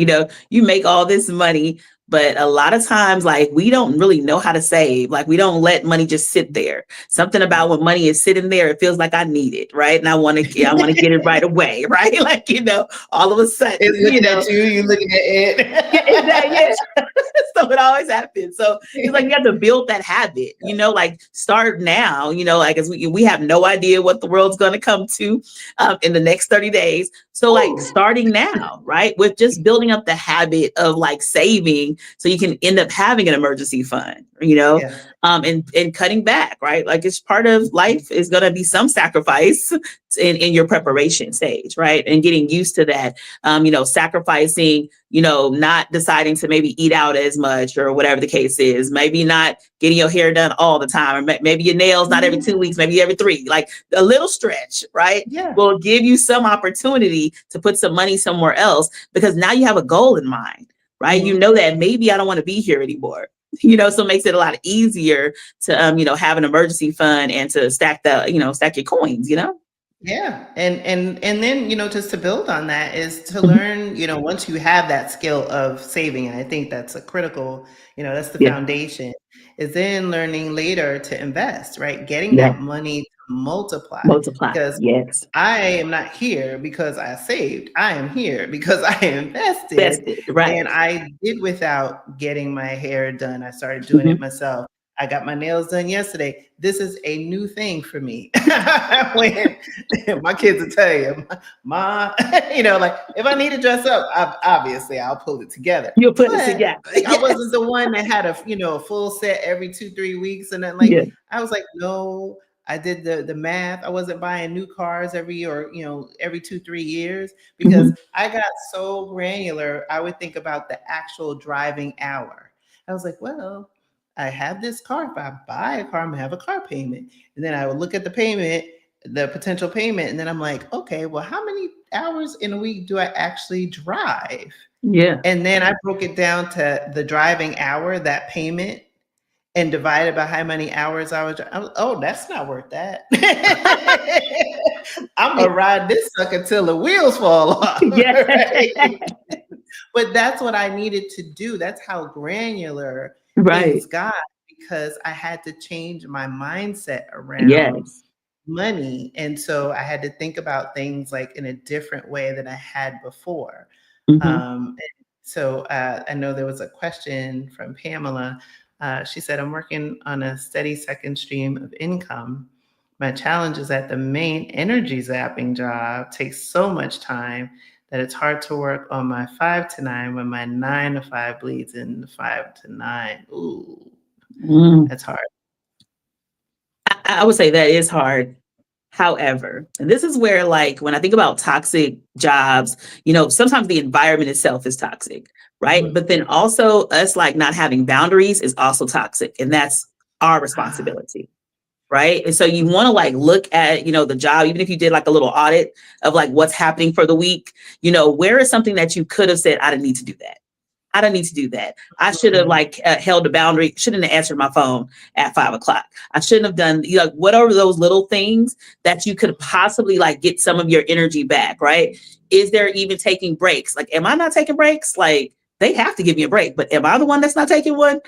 you make all this money, but a lot of times, like, we don't really know how to save. Like, we don't let money just sit there. Something about when money is sitting there, it feels like I need it, right? And I want to get it right away, right? Like, all of a sudden, It's looking at you looking at yeah, exactly. it. Yeah. So it always happens. So it's like you have to build that habit, like start now, like as we have no idea what the world's going to come to in the next 30 days. So like Ooh. starting now, right? With just building up the habit of like saving so you can end up having an emergency fund, Yeah. and cutting back, right? Like it's part of life is going to be some sacrifice in your preparation stage, right? And getting used to that, sacrificing, not deciding to maybe eat out as much or whatever the case is, maybe not getting your hair done all the time, or maybe your nails not every 2 weeks, maybe every 3, like a little stretch, right? Yeah. Will give you some opportunity to put some money somewhere else because now you have a goal in mind, right? You know that maybe I don't want to be here anymore. So it makes it a lot easier to, have an emergency fund and to stack stack your coins, Yeah. And then, just to build on that is to Mhm. learn, once you have that skill of saving, and I think that's a critical, that's the Yeah. foundation, is then learning later to invest, right? Getting Yeah. that money to multiply. Multiply. Because Yes. I am not here because I saved. I am here because I invested Invested. Right. and I did without getting my hair done. I started doing it Mhm. myself. I got my nails done yesterday. This is a new thing for me. When my kids will tell you, Ma, like if I need to dress up, obviously I'll pull it together. You'll put it But together. like I Yes. wasn't the one that had a full set every 2-3 weeks. And then Yeah. I was like, no, I did the math. I wasn't buying new cars every 2-3 years because Mhm. I got so granular. I would think about the actual driving hour. I was like, well, I have this car. If I buy a car, I'm gonna have a car payment. And then I would look at the payment, the potential payment, and then I'm like, okay, well, how many hours in a week do I actually drive? Yeah. And then I broke it down to the driving hour, that payment, and divided by how many hours I was, oh, that's not worth that. I'm gonna ride this sucker till the wheels fall off. Yeah. Right? But that's what I needed to do. That's how granular Right. things got, because I had to change my mindset around Yes. money. And so I had to think about things like in a different way than I had before. And so I know there was a question from Pamela. She said, I'm working on a steady second stream of income. My challenge is that the main energy zapping job takes so much time that it's hard to work on my 5 to 9 when my 9 to 5 bleeds into 5 to 9. Ooh, that's hard. I would say that is hard. However, and this is where, like, when I think about toxic jobs, sometimes the environment itself is toxic, right? But then also us like not having boundaries is also toxic, and that's our responsibility, right? And so you want to like look at, the job, even if you did like a little audit of like what's happening for the week, where is something that you could have said, I didn't need to do that. I don't need to do that. I should have held a boundary. Shouldn't have answered my phone at 5 o'clock. I shouldn't have done, whatever those little things that you could possibly like get some of your energy back, right? Is there even taking breaks? Like, am I not taking breaks? Like, they have to give me a break, but am I the one that's not taking one?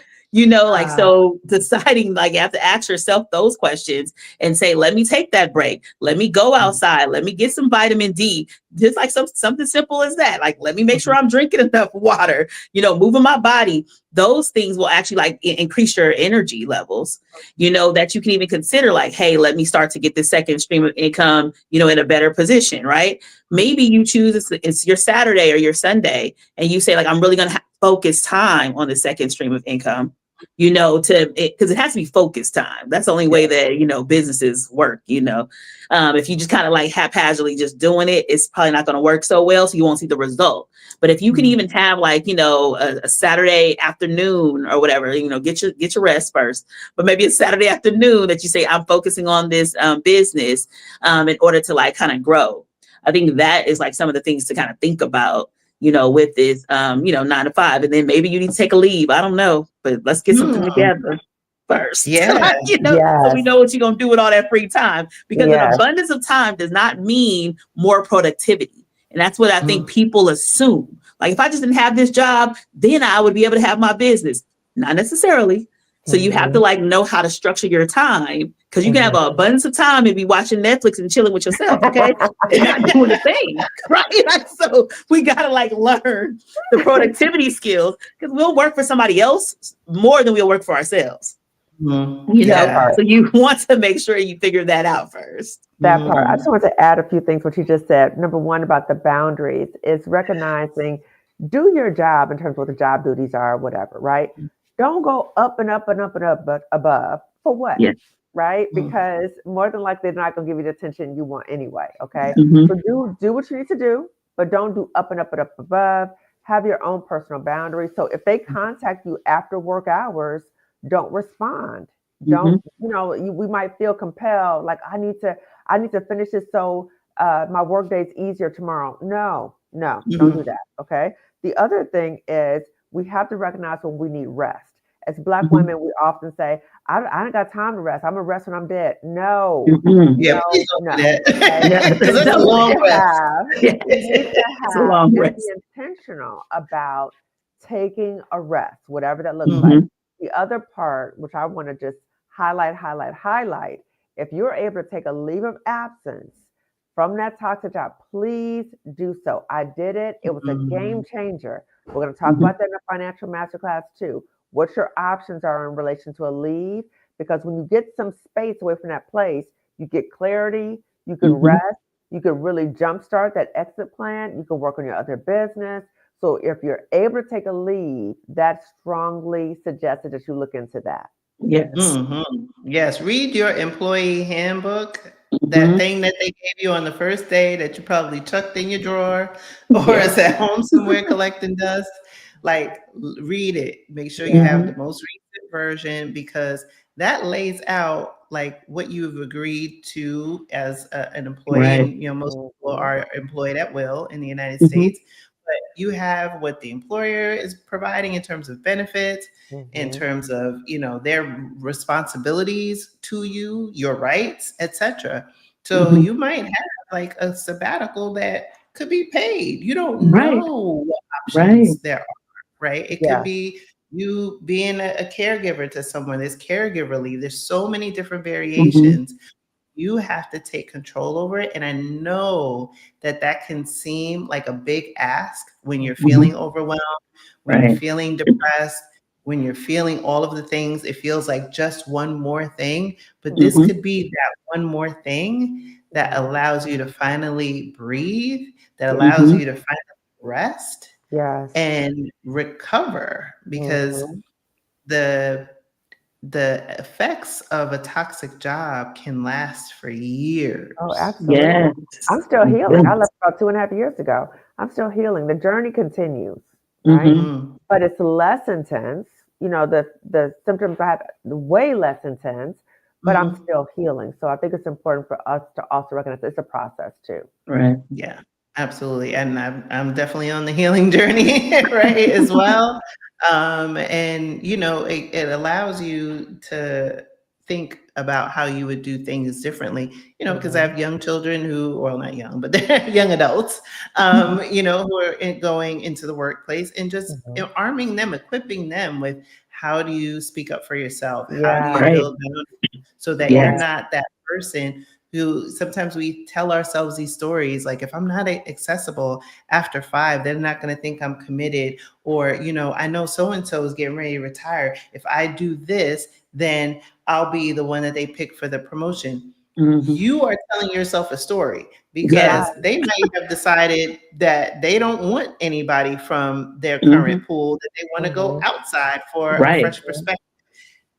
So deciding, like, you have to ask yourself those questions and say, let me take that break. Let me go outside. Let me get some vitamin D. Just like something simple as that. Like, let me make sure I'm drinking enough water, moving my body. Those things will actually like increase your energy levels, that you can even consider like, hey, let me start to get this second stream of income, in a better position, right? Maybe you choose it's your Saturday or your Sunday and you say like, I'm really going to focus time on the second stream of income, because it has to be focused time. That's the only way that, businesses work, if you just kind of like haphazardly just doing it, it's probably not going to work so well. So you won't see the result. But if you can even have like, a Saturday afternoon or whatever, get your rest first, but maybe a Saturday afternoon that you say, I'm focusing on this business in order to like kind of grow. I think that is like some of the things to kind of think about, with this, 9 to 5, and then maybe you need to take a leave. I don't know, but let's get something together first. Yeah. So we know what you're going to do with all that free time, because an abundance of time does not mean more productivity. And that's what I think people assume. Like, if I just didn't have this job, then I would be able to have my business. Not necessarily. So you have to like know how to structure your time, because you can have an abundance of time and be watching Netflix and chilling with yourself, okay? And not doing a thing, right? Like, so we got to like learn the productivity skills, because we'll work for somebody else more than we'll work for ourselves. So you want to make sure you figure that out first. That part. I just want to add a few things what you just said. Number one, about the boundaries is recognizing, do your job in terms of what the job duties are, whatever, right? Don't go up and up and up and up, but above. For what? Yes. Right? Because more than likely they're not going to give you the attention you want anyway. Okay. So do what you need to do, but don't do up and up and up above. Have your own personal boundaries. So if they contact you after work hours, don't respond. Don't, we might feel compelled, like I need to finish this so my work day is easier tomorrow. No, don't do that. Okay. The other thing is, we have to recognize when we need rest. As Black women, we often say, I don't got time to rest. I'm going to rest when I'm dead. No. Yeah, please don't do that. Because It's it's a long rest. It's a long rest. Be intentional about taking a rest, whatever that looks like. The other part, which I want to just highlight, if you're able to take a leave of absence from that toxic job, please do so. I did it. It was a game changer. We're going to talk about that in the Financial Masterclass too. What your options are in relation to a leave, because when you get some space away from that place, you get clarity, you can rest, you can really jumpstart that exit plan, you can work on your other business. So if you're able to take a leave, that's strongly suggested that you look into that. Yes. Yes. Read your employee handbook. That thing that they gave you on the first day that you probably tucked in your drawer or is at home somewhere collecting dust. Like, read it. Make sure you have the most recent version, because that lays out like what you've agreed to as an employee. Right. And most people are employed at will in the United States. you have what the employer is providing in terms of benefits, in terms of, their responsibilities to you, your rights, etc. So you might have like a sabbatical that could be paid. You don't know what options there are, right? It could be you being a caregiver to someone. There's caregiver leave. There's so many different variations. You have to take control over it. And I know that can seem like a big ask when you're feeling overwhelmed, when you're feeling depressed, when you're feeling all of the things. It feels like just one more thing, but this could be that one more thing that allows you to finally breathe, that allows you to finally rest and recover, because the effects of a toxic job can last for years. Oh, absolutely. Yes. I'm still healing. I left about 2.5 years ago. I'm still healing. The journey continues, right? But it's less intense. The symptoms I have way less intense, but I'm still healing. So I think it's important for us to also recognize it's a process too. Right. Yeah, absolutely. And I'm definitely on the healing journey, right, as well. And it allows you to think about how you would do things differently, because I have young children well, not young, but they're young adults, who are going into the workplace, and just arming them, equipping them with, how do you speak up for yourself? How do you build boundaries so that you're not that person who, sometimes we tell ourselves these stories, like, if I'm not accessible after 5, they're not going to think I'm committed. Or, I know so-and-so is getting ready to retire. If I do this, then I'll be the one that they pick for the promotion. You are telling yourself a story, because they might have decided that they don't want anybody from their current pool, that they want to go outside for a fresh perspective.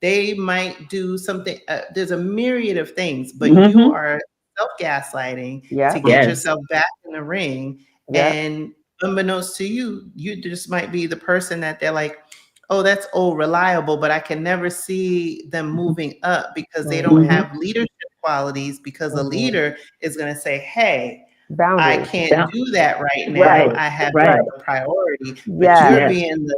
They might do something. There's a myriad of things, but you are self-gaslighting to get yourself back in the ring. And unbeknownst to you, you just might be the person that they're like, oh, that's old reliable, but I can never see them moving up, because they don't have leadership qualities, because a leader is going to say, hey, I can't do that right now. I have a priority. But you're being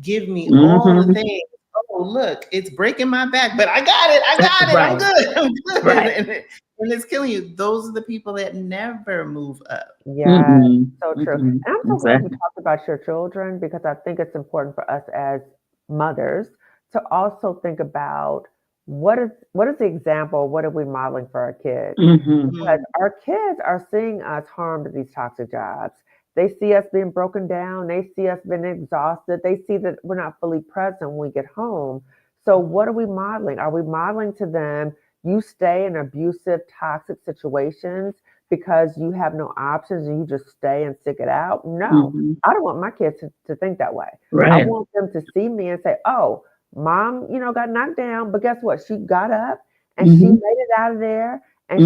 give me all the things. Oh, look, it's breaking my back, but I got it. I'm good. I'm good. And it's killing you. Those are the people that never move up. Yeah, so true. And I'm so glad you talked about your children, because I think it's important for us as mothers to also think about what is the example, what are we modeling for our kids? Because our kids are seeing us harmed in these toxic jobs. They see us being broken down. They see us being exhausted. They see that we're not fully present when we get home. So what are we modeling? Are we modeling to them, you stay in abusive, toxic situations because you have no options and you just stay and stick it out? No, I don't want my kids to think that way. I want them to see me and say, oh, mom, got knocked down, but guess what? She got up and she made it out of there. And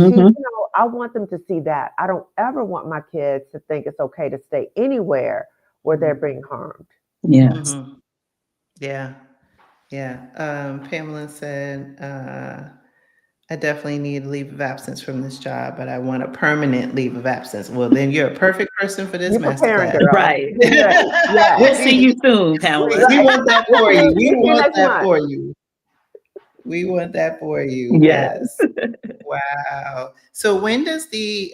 I want them to see that. I don't ever want my kids to think it's okay to stay anywhere where they're being harmed. Yes. Yeah. Pamela said, I definitely need leave of absence from this job, but I want a permanent leave of absence. Well, then you're a perfect person for this masterclass. Right. We'll see you soon, Pamela. We want that for you. We want that for you. We want that for you. Yes. Wow. So when does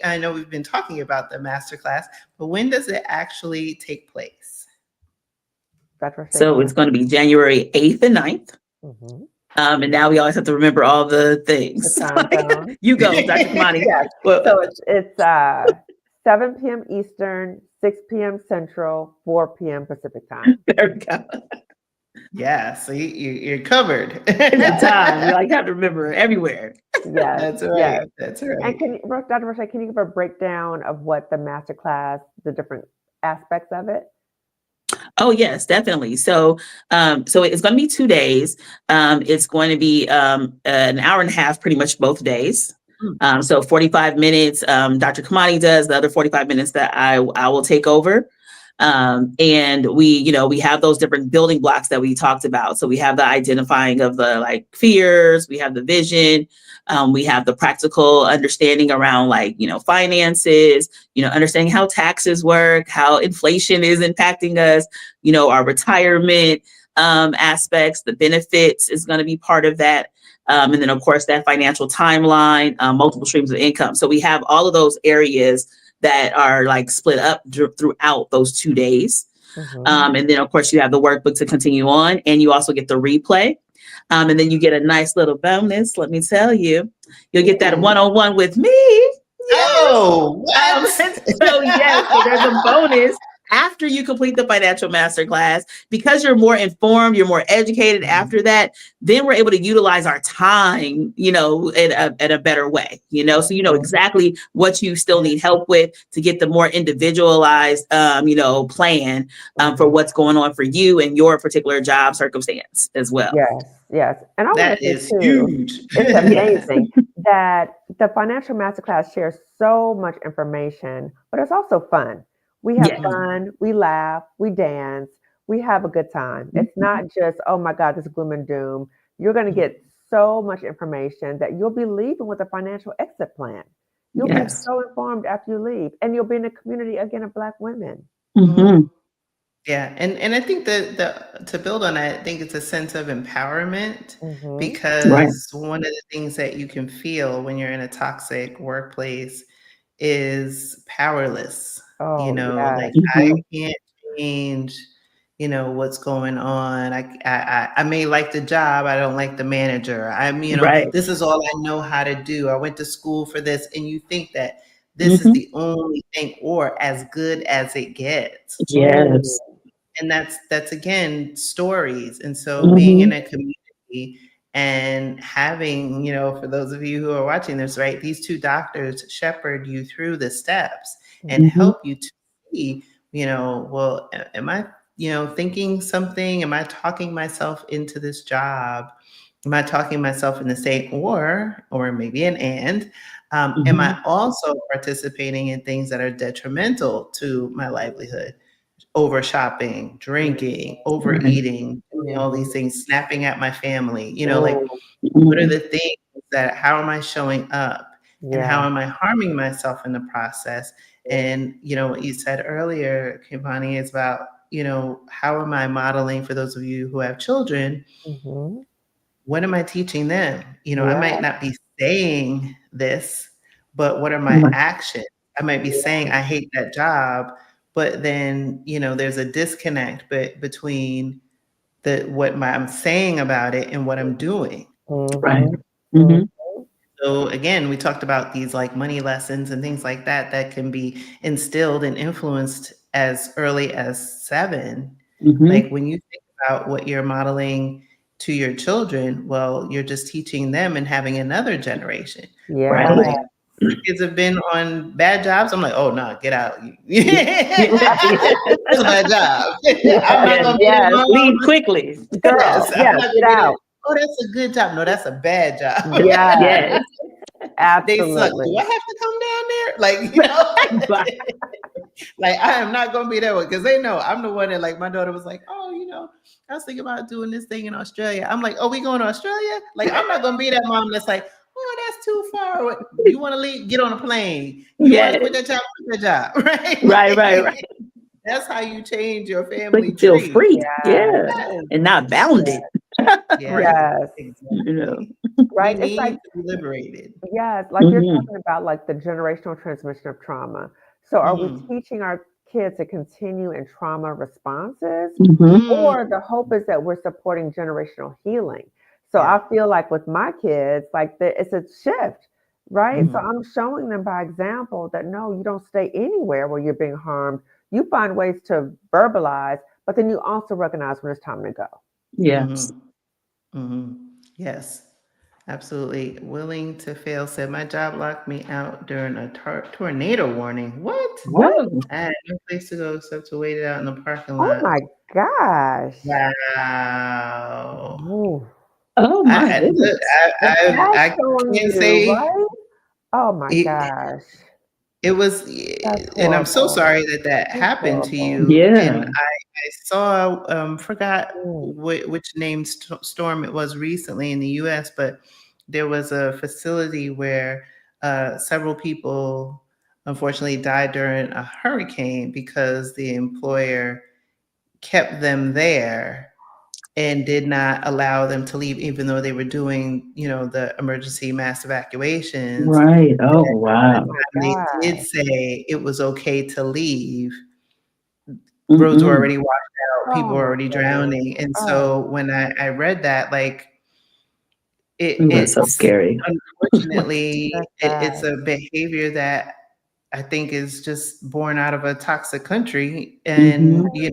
I know we've been talking about the masterclass, but when does it actually take place? So it's going to be January 8th and 9th. And now we always have to remember all the things. You go, Dr. Kimani. So it's 7 p.m. Eastern, 6 p.m. Central, 4 p.m. Pacific time. There we go. Yeah, so you're covered. The time. You have to remember everywhere. Yes, that's right. Yes. That's right. And Dr. Rosche, can you give a breakdown of what the masterclass, the different aspects of it? Oh, yes, definitely. So it's going to be 2 days. It's going to be an hour and a half, pretty much both days. So 45 minutes, Dr. Kimani does, the other 45 minutes that I will take over. And we have those different building blocks that we talked about. So we have the identifying of the like fears, we have the vision, we have the practical understanding around like, finances, understanding how taxes work, how inflation is impacting us, our retirement aspects, the benefits is going to be part of that. And then of course that financial timeline, multiple streams of income. So we have all of those areas that are like split up throughout those 2 days. And then of course you have the workbook to continue on, and you also get the replay. And then you get a nice little bonus. Let me tell you, you'll get that one-on-one with me. Yes. Oh, what? So yes, so there's a bonus after you complete the Financial Masterclass, because you're more informed, you're more educated after that, then we're able to utilize our time, in a better way, so you know exactly what you still need help with to get the more individualized, plan for what's going on for you and your particular job circumstance as well. Yes. And I want That to say is too, huge. it's amazing that the Financial Masterclass shares so much information, but it's also fun. We have Yeah. fun, we laugh, we dance, we have a good time. It's not just, oh my God, this gloom and doom. You're going to get so much information that you'll be leaving with a financial exit plan. You'll be Yes. so informed after you leave, and you'll be in a community again of Black women. Mhm. Yeah, and I think that to build on that, I think it's a sense of empowerment, Right. because one of the things that you can feel when you're in a toxic workplace is powerless. Oh, Like yes. I Mhm. can't change, what's going on. I may like the job, I don't like the manager. Right. This is all I know how to do. I went to school for this, and you think that this is Mhm. the only thing, or as good as it gets. Yes. And that's again stories. And so being in Mhm. a community and having, for those of you who are watching this, right, these two doctors shepherd you through the steps and Mhm. help you to see, well, am I, thinking something? Am I talking myself into this job? Am I talking myself in the same, or maybe am I Mhm. also participating in things that are detrimental to my livelihood? Over shopping, drinking, Right. overeating, doing all these things, snapping at my family, like what are Mhm. the things that, how am I showing up, and how Yeah. am I harming myself in the process? And what you said earlier, Kimani, is about, how am I modeling for those of you who have children? Mhm. What am I teaching them? I Yeah. might not be saying this, but what are my Right. actions? I might be saying I hate that job, but then, there's a disconnect between I'm saying about it and what I'm doing. Right. Mhm. Mhm. Mhm. So again, we talked about these like money lessons and things like that can be instilled and influenced as early as 7. Mhm. Like when you think about what you're modeling to your children, well, you're just teaching them and having another generation. Where Yeah. I'm Right. like, my kids have been on bad jobs. I'm like, oh no, get out. You're right. That's a bad job. I'm not Yes. Yes. gonna be that Yes. Leave mom. quickly. Yes, Girl. I'm Yeah. not Get gonna be that. out. Oh, that's a good job. No, that's a bad job. Yes. Yes. They suck. Do Absolutely. I have to come down there? Like, Right. like I am not gonna be that one, because they know I'm the one that, like, my daughter was like, oh, I was thinking about doing this thing in Australia. I'm like, oh, we going to Australia? Like, I'm not gonna be that mom that's like, oh, that's too far. You want to leave? Get on a plane. You want to Yes. quit that job? Quit that job. Right? Right. Right. Right. That's how you change your So family you feel tree. free. Yes. Yeah. And not bounded. Yes, Yes. exactly. We Right. It's like, need to be liberated. yes, like you're Mhm. talking about like the generational transmission of trauma. So are we Mhm. teaching our kids to continue in trauma responses? Mhm. Mm. Or the hope is that we're supporting generational healing. So Yeah. I feel like with my kids, like it's a shift, right? So Mhm. I'm showing them by example that no, you don't stay anywhere where you're being harmed. You find ways to verbalize, but then you also recognize when it's time to go. Yes. Mhm. Mhm. Yes. Absolutely. Willing to fail said, my job locked me out during a tornado warning. What? What? Oh. I had no place to go except to wait it out in the parking Oh lot. my gosh. Wow. Ooh. Oh I my had look, goodness. And that's I showing can't you, say right? Oh my it, gosh. It was, That's and I'm so horrible. sorry that that That's happened to horrible. you. And Yeah. I saw, forgot Mm. which named storm it was recently in the U.S., but there was a facility where several people unfortunately died during a hurricane because the employer kept them there and did not allow them to leave, even though they were doing, the emergency mass evacuations. Right. Oh, Oh wow. my And they did God. say it was okay to leave. Roads were Mm-mm. already washed out, people Oh were my already goodness. drowning. And Oh, so when I read that, like, That's so it's scary. unfortunately, that's it's sad. a behavior that I think is just born out of a toxic country. Mm-hmm. And,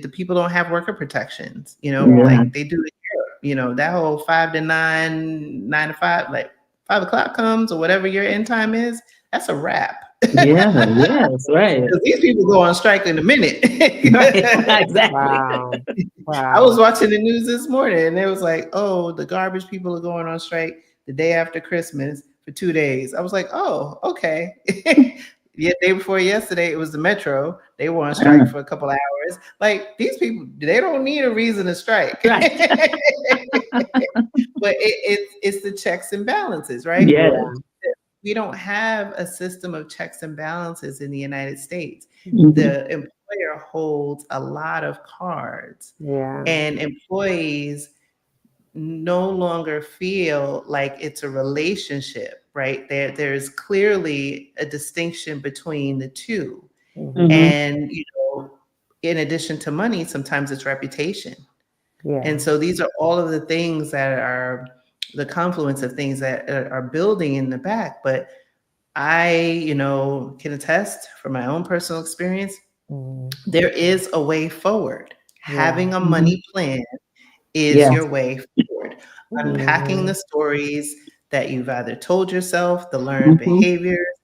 the people don't have worker protections, Yeah. Yeah. like they do in Europe. That whole 5 to 9, 9 to 5, like 5 o'clock comes or whatever your end time is, that's a wrap. Yeah. Yes. Right. Because these people go on strike in a minute. Right. Exactly. Wow. I was Wow. watching the news this morning and it was like, oh, the garbage people are going on strike the day after Christmas for 2 days. I was like, oh, okay. Yeah, day before yesterday, it was the Metro. They were on strike for a couple of hours. Like, these people, they don't need a reason to strike. Right. But it's the checks and balances, right? Yes. Yeah. We don't have a system of checks and balances in the United States. Mm-hmm. The employer holds a lot of cards, Yeah. and employees no longer feel like it's a relationship, right? There's clearly a distinction between the two. Mm-hmm. And, in addition to money, sometimes it's reputation. Yeah. And so these are all of the things that are the confluence of things that are building in the back. But I, can attest from my own personal experience, Mm. there is a way forward. Yeah. Having a Mm-hmm. money plan is Yes. your way forward. Unpacking the stories that you've either told yourself, the learned Mm-hmm. behaviors,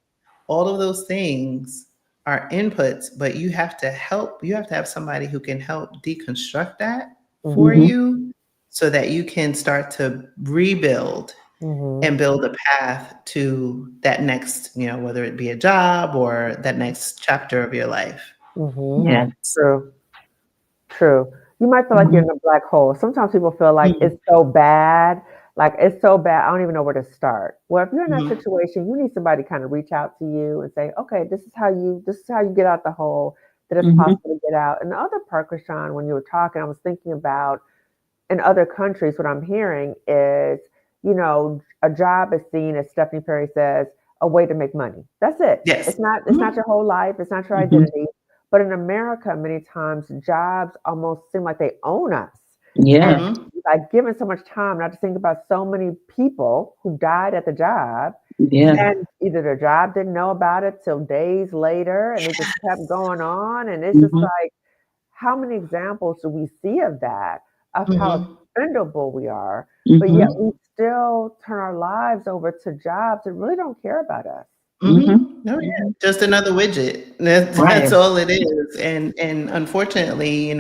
all of those things are inputs, but you have to have somebody who can help deconstruct that for Mm-hmm. you so that you can start to rebuild Mm-hmm. and build a path to that next, whether it be a job or that next chapter of your life. Mm-hmm. Yes. True. True. You might feel like you're in a black hole. Sometimes people feel like Mm-hmm. it's so bad. Like it's so bad, I don't even know where to start. Well, if you're in that Mm-hmm. situation, you need somebody to kind of reach out to you and say, okay, this is how you get out the hole, that it's Mm-hmm. possible to get out. And the other part, Krishan, when you were talking, I was thinking about in other countries, what I'm hearing is, a job is seen, as Stephanie Perry says, a way to make money. That's it. Yes. It's not your whole life. It's not your Mm-hmm. identity. But in America, many times jobs almost seem like they own us. Yeah. And like given so much time, not to think about so many people who died at the job, Yeah. and either the job didn't know about it till days later, and it just kept going on. And it's just Mm-hmm. like, how many examples do we see of that, of how Mm-hmm. expendable we are, but Mm-hmm. yet we still turn our lives over to jobs that really don't care about us. Mm-hmm. Oh yeah, Mm-hmm. just another widget. That's Right. all it is. And unfortunately,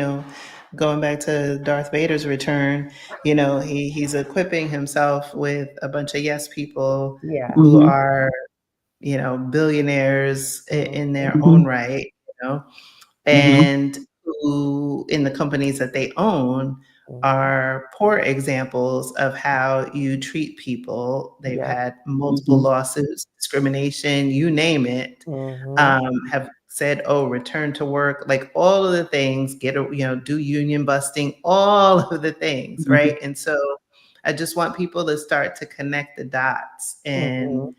going back to Darth Vader's return, he's equipping himself with a bunch of yes people Yeah. who Mm-hmm. are, billionaires in their Mm-hmm. own right, Mm-hmm. and who in the companies that they own Mhm. are poor examples of how you treat people. They've Yeah. had multiple Mm-hmm. lawsuits, discrimination, you name it, Mhm. have said, oh, return to work, like all of the things, do union busting, all of the things, Mm-hmm. right? And so I just want people to start to connect the dots and Mhm.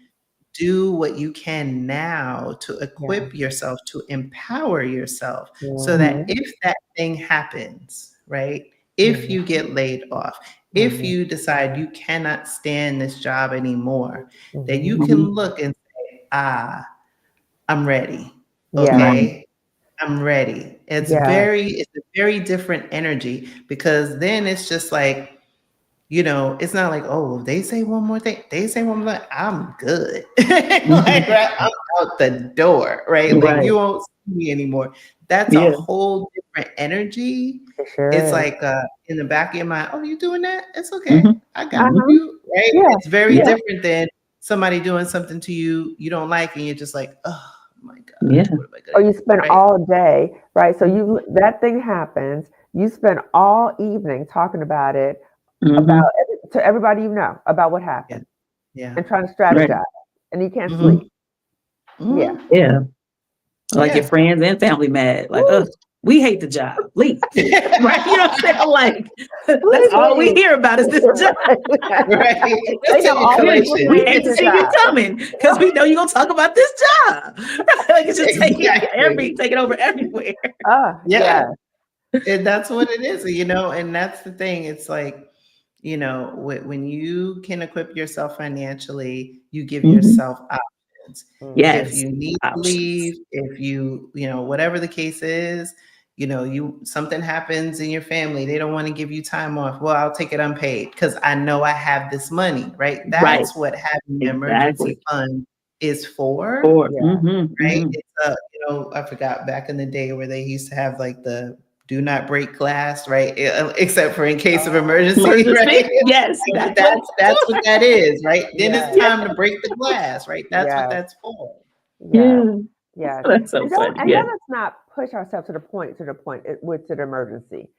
do what you can now to Yeah. equip yourself, to empower yourself, so that Mhm. if that thing happens, right? If you get laid off, if Mhm. you decide you cannot stand this job anymore, that you Mhm. can Mm-hmm. look and say, I'm ready. Yeah. Right. Okay. I'm ready. It's Yeah. a very different energy, because then it's just like, it's not like, oh, they say one more thing, they say one more, I'm good. Like, Mm-hmm. right, I'm out the door, right? Like, Right. you won't see me anymore. That's a Yeah. whole different energy. It sure It's is. like in the back of your mind, oh, you doing that? It's Mm-hmm. okay. I got Mm-hmm. Uh-huh. you, right? Yeah. It's very Yeah. different than somebody doing something to you you don't like, and you're just like, oh my God, Yeah. what am I gonna Or you spend right? all day, right? So that thing happens. You spend all evening talking about it, Mm-hmm. to everybody you know about what Yeah. happened, Yeah. and trying to Right. strategize, and you can't Mhm. sleep. Mhm. Yeah. Yeah. Like your Yeah. friends and family mad. Like, Woo. we hate the job. Leave. Right? You know what I'm saying? Like, that's Please all we leave. hear about is this job. Right. They Just have take a always We collection. hate to see you coming because we know you're gonna talk about this job. Like it's just Exactly. taking over everywhere. Yeah. Yeah. And that's what it is, and that's the thing. It's like, when you can equip yourself financially, you give Mhm. yourself options. If Yes. you need to Options. leave, if whatever the case is, something happens in your family, they don't want to give you time off. Well, I'll take it unpaid because I know I have this money, right? Right. That's what having an Exactly. emergency fund is for. Or Yeah. Right? It's I forgot back in the day where they used to have like the do not break glass, right? Except for in case of emergency, right? Yes, That's what that is, right? Then it's Yeah. time to break the glass, right? That's what Yeah. that's for. Yeah. Yes. That's so And funny. don't Yeah. let us not push ourselves to the point with the emergency.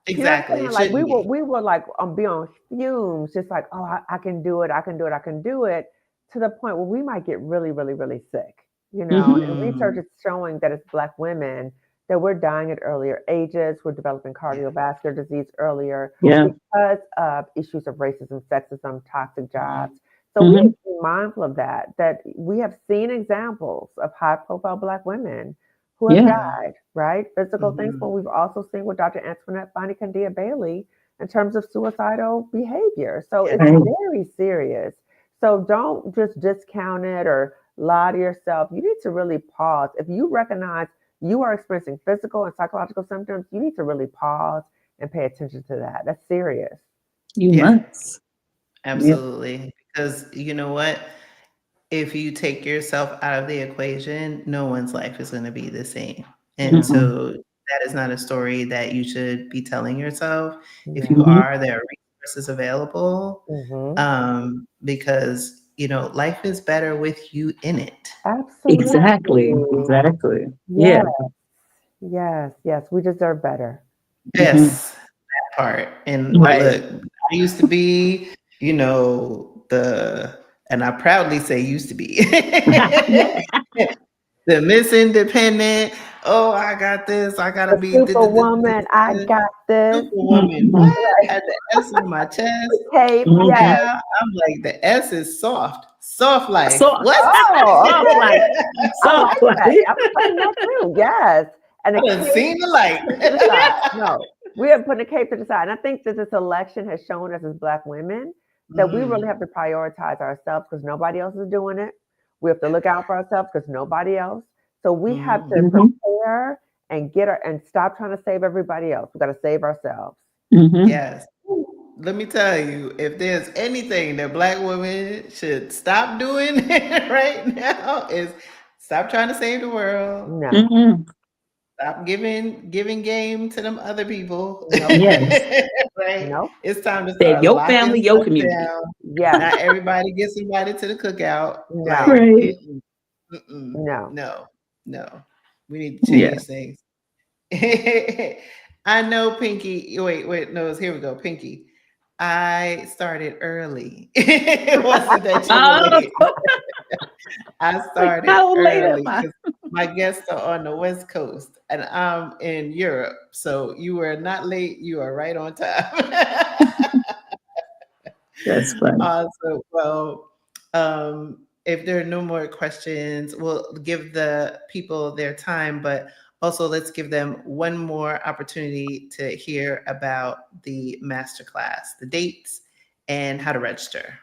You know what I'm Exactly. saying? It Like shouldn't be. we will like be on fumes, just like, oh, I can do it, I can do it, I can do it, to the point where we might get really, really, really sick. Mhm. And research is showing that it's Black women that we're dying at earlier ages, we're developing cardiovascular disease earlier Yeah. because of issues of racism, sexism, toxic jobs. So we Mhm. need to be mindful of that we have seen examples of high profile Black women who have Yeah. died, right? Physical things, but we've also seen with Dr. Antoinette Bonnie Candia Bailey in terms of suicidal behavior. So it's Right. very serious. So don't just discount it or lie to yourself. You need to really pause. If you recognize you are experiencing physical and psychological symptoms, you need to really pause and pay attention to that. That's serious. You Yeah, must. Yeah. absolutely. Because you know what? If you take yourself out of the equation, no one's life is going to be the same. And Mm-mm. so that is not a story that you should be telling yourself. If Yeah. you Mhm. are, there are resources available, because life is better with you in it. Exactly. Absolutely. Exactly. Yeah. Yes. Yes. We deserve better. Mhm. Yes, that part. And Right. look, I used to be, and I proudly say used to be the Miss Independent. Oh, I got this. I gotta The be superwoman, I got this. Superwoman. Mhm. What? Had the S on my chest. Cape, Mhm. yes. Now I'm like, the S is soft. Soft life. So What? Oh, soft life. I Soft like life. that. I'm putting that too. Yes. And a I done cape seen the light. to the side. No, we are putting a cape to the side. And I think that this election has shown us as Black women that we really Mhm. have to prioritize ourselves because nobody else is doing it. We have to look out for ourselves because nobody else. So we have to Mhm. Mhm. prepare and and stop trying to save everybody else. We got to save ourselves. Mhm. Yes. Let me tell you, if there's anything that Black women should stop doing right now, is stop trying to save the world. No, Mhm. Stop giving game to them other people. nope, Yes. Right? nope. It's time to Say start your locking family, your stuff community. down. Yes, Not everybody gets invited to the cookout. no, Like, Right. no. no. We need to Yeah. change things. I know, Pinky. Wait, no, here we go, Pinky. I started early. It wasn't that you were Oh, late. I like started how late am early I? because my guests are on the West Coast and I'm in Europe. So you were not late. You are right on time. That's funny. Awesome. Well, if there are no more questions, we'll give the people their time, but also let's give them one more opportunity to hear about the masterclass, the dates, and how to register.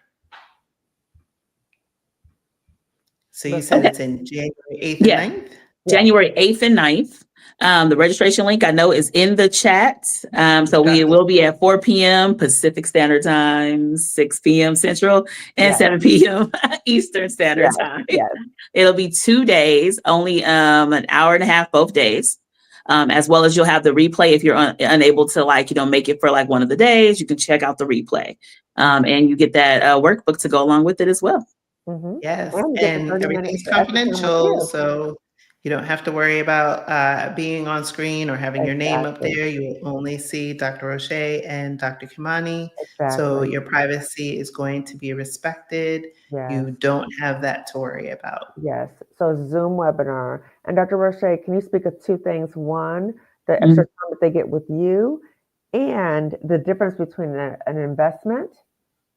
So you said Okay. it's in January 8th and Yeah. 9th? Yeah. January 8th and 9th. The registration link I know is in the chat. So we will be at 4 p.m. Pacific Standard Time, 6 p.m. Central, and Yes. 7 p.m. Eastern Standard Yes. Time. Yes. It'll be 2 days, only an hour and a half both days. As well as you'll have the replay if you're unable to make it for like one of the days, you can check out the replay. And you get that workbook to go along with it as well. Yes, And you get the and 30 minutes everything's of extra time with confidential, you. so you don't have to worry about being on screen or having your name up Exactly. there. You will only see Dr. Rosche and Dr. Kimani, so Exactly. your privacy is going to be respected. Yes. You don't have that to worry about. Yes. So Zoom webinar. And Dr. Rosche, can you speak of two things? One, the Mhm. extra time that they get with you, and the difference between an investment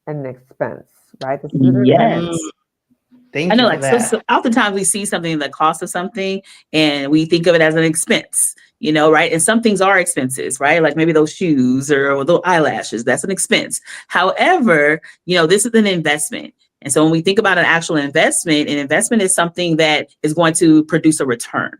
and an expense, right? This is an Yes. investment. Mm, I thank know, you for like, so, that. so oftentimes we see something that costs us something and we think of it as an expense, right? And some things are expenses, right? Like maybe those shoes or those eyelashes, that's an expense. However, this is an investment. And so when we think about an actual investment, an investment is something that is going to produce a return.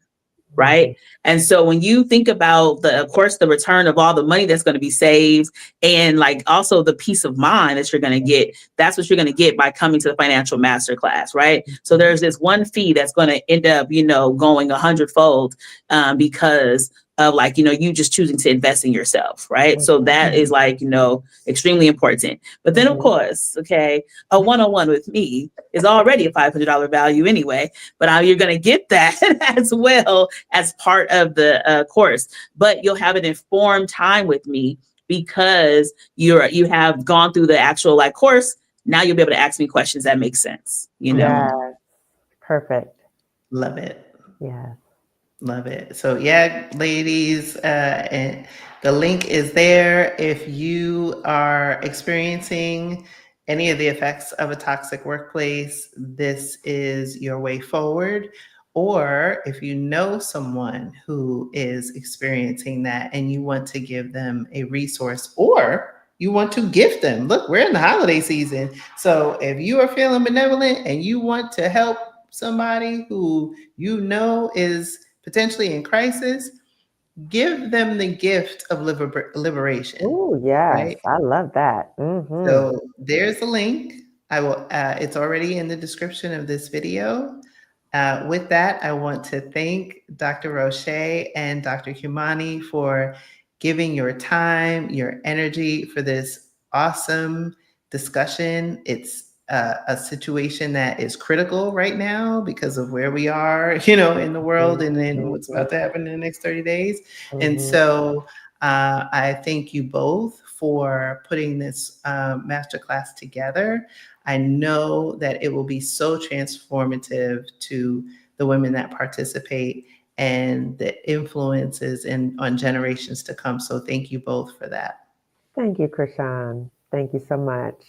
Right. And so when you think about of course, the return of all the money that's going to be saved and like also the peace of mind that you're going to get, that's what you're going to get by coming to the Financial Masterclass. Right. So there's this one fee that's going to end up, going 100-fold because of you just choosing to invest in yourself. Right. So that is extremely important. But then, of course, okay, a one-on-one with me is already a $500 value anyway, but you're going to get that as well as part of the course, but you'll have an informed time with me because you have gone through the actual course. Now you'll be able to ask me questions that make sense. Yes. Perfect. Love it. Yes. Love it. So yeah, ladies, and the link is there. If you are experiencing any of the effects of a toxic workplace, this is your way forward. Or if you know someone who is experiencing that and you want to give them a resource, or you want to gift them. Look, we're in the holiday season. So if you are feeling benevolent and you want to help somebody who is potentially in crisis, give them the gift of liberation, Oh, yes. right? I love that. So there's a link. I will. It's already in the description of this video. With that, I want to thank Dr. Rosche and Dr. Kimani for giving your time, your energy for this awesome discussion. It's a situation that is critical right now because of where we are, in the world and then what's about to happen in the next 30 days. And so I thank you both for putting this masterclass together. I know that it will be so transformative to the women that participate and the influences on generations to come. So thank you both for that. Thank you, Krishan. Thank you so much.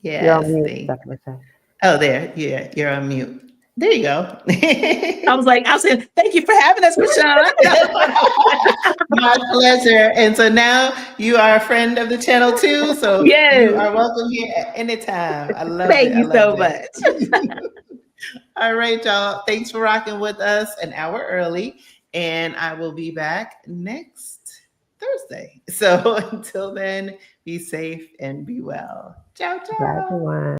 You're on Yes, mute, thank Dr. Rosche. Oh, there. Yeah, you're on mute. There you go. I was saying, thank you for having us, Krishan. My pleasure. And so now you are a friend of the channel too. So you Yes. are welcome here at any time. I loved it. Thank I you so loved much. it. All right, y'all. Thanks for rocking with us an hour early. And I will be back next Thursday. So until then, be safe and be well. Ciao, Bye, ciao. everyone.